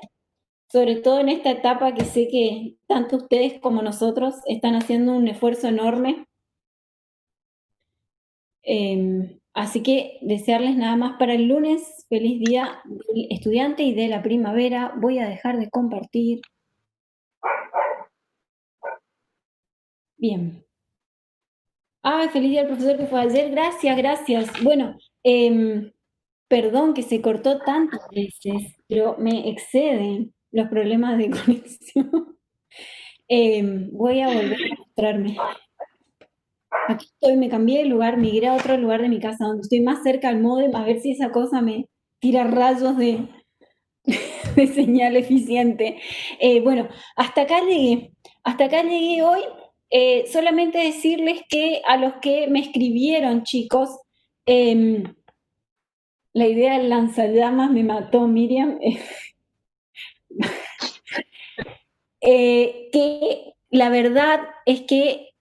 sobre todo en esta etapa que sé que tanto ustedes como nosotros están haciendo un esfuerzo enorme. Así que desearles nada más para el lunes, feliz día del estudiante y de la primavera. Voy a dejar de compartir. Bien. Ah, feliz día al profesor que fue ayer. Gracias, gracias. Bueno, perdón que se cortó tantas veces, pero me exceden los problemas de conexión. Voy a volver a mostrarme. Aquí estoy, me cambié de lugar, migré a otro lugar de mi casa donde estoy más cerca al módem, a ver si esa cosa me tira rayos de señal eficiente. Bueno, hasta acá llegué hoy. Solamente decirles que a los que me escribieron, chicos, la idea del lanzallamas me mató, Miriam, que la verdad es que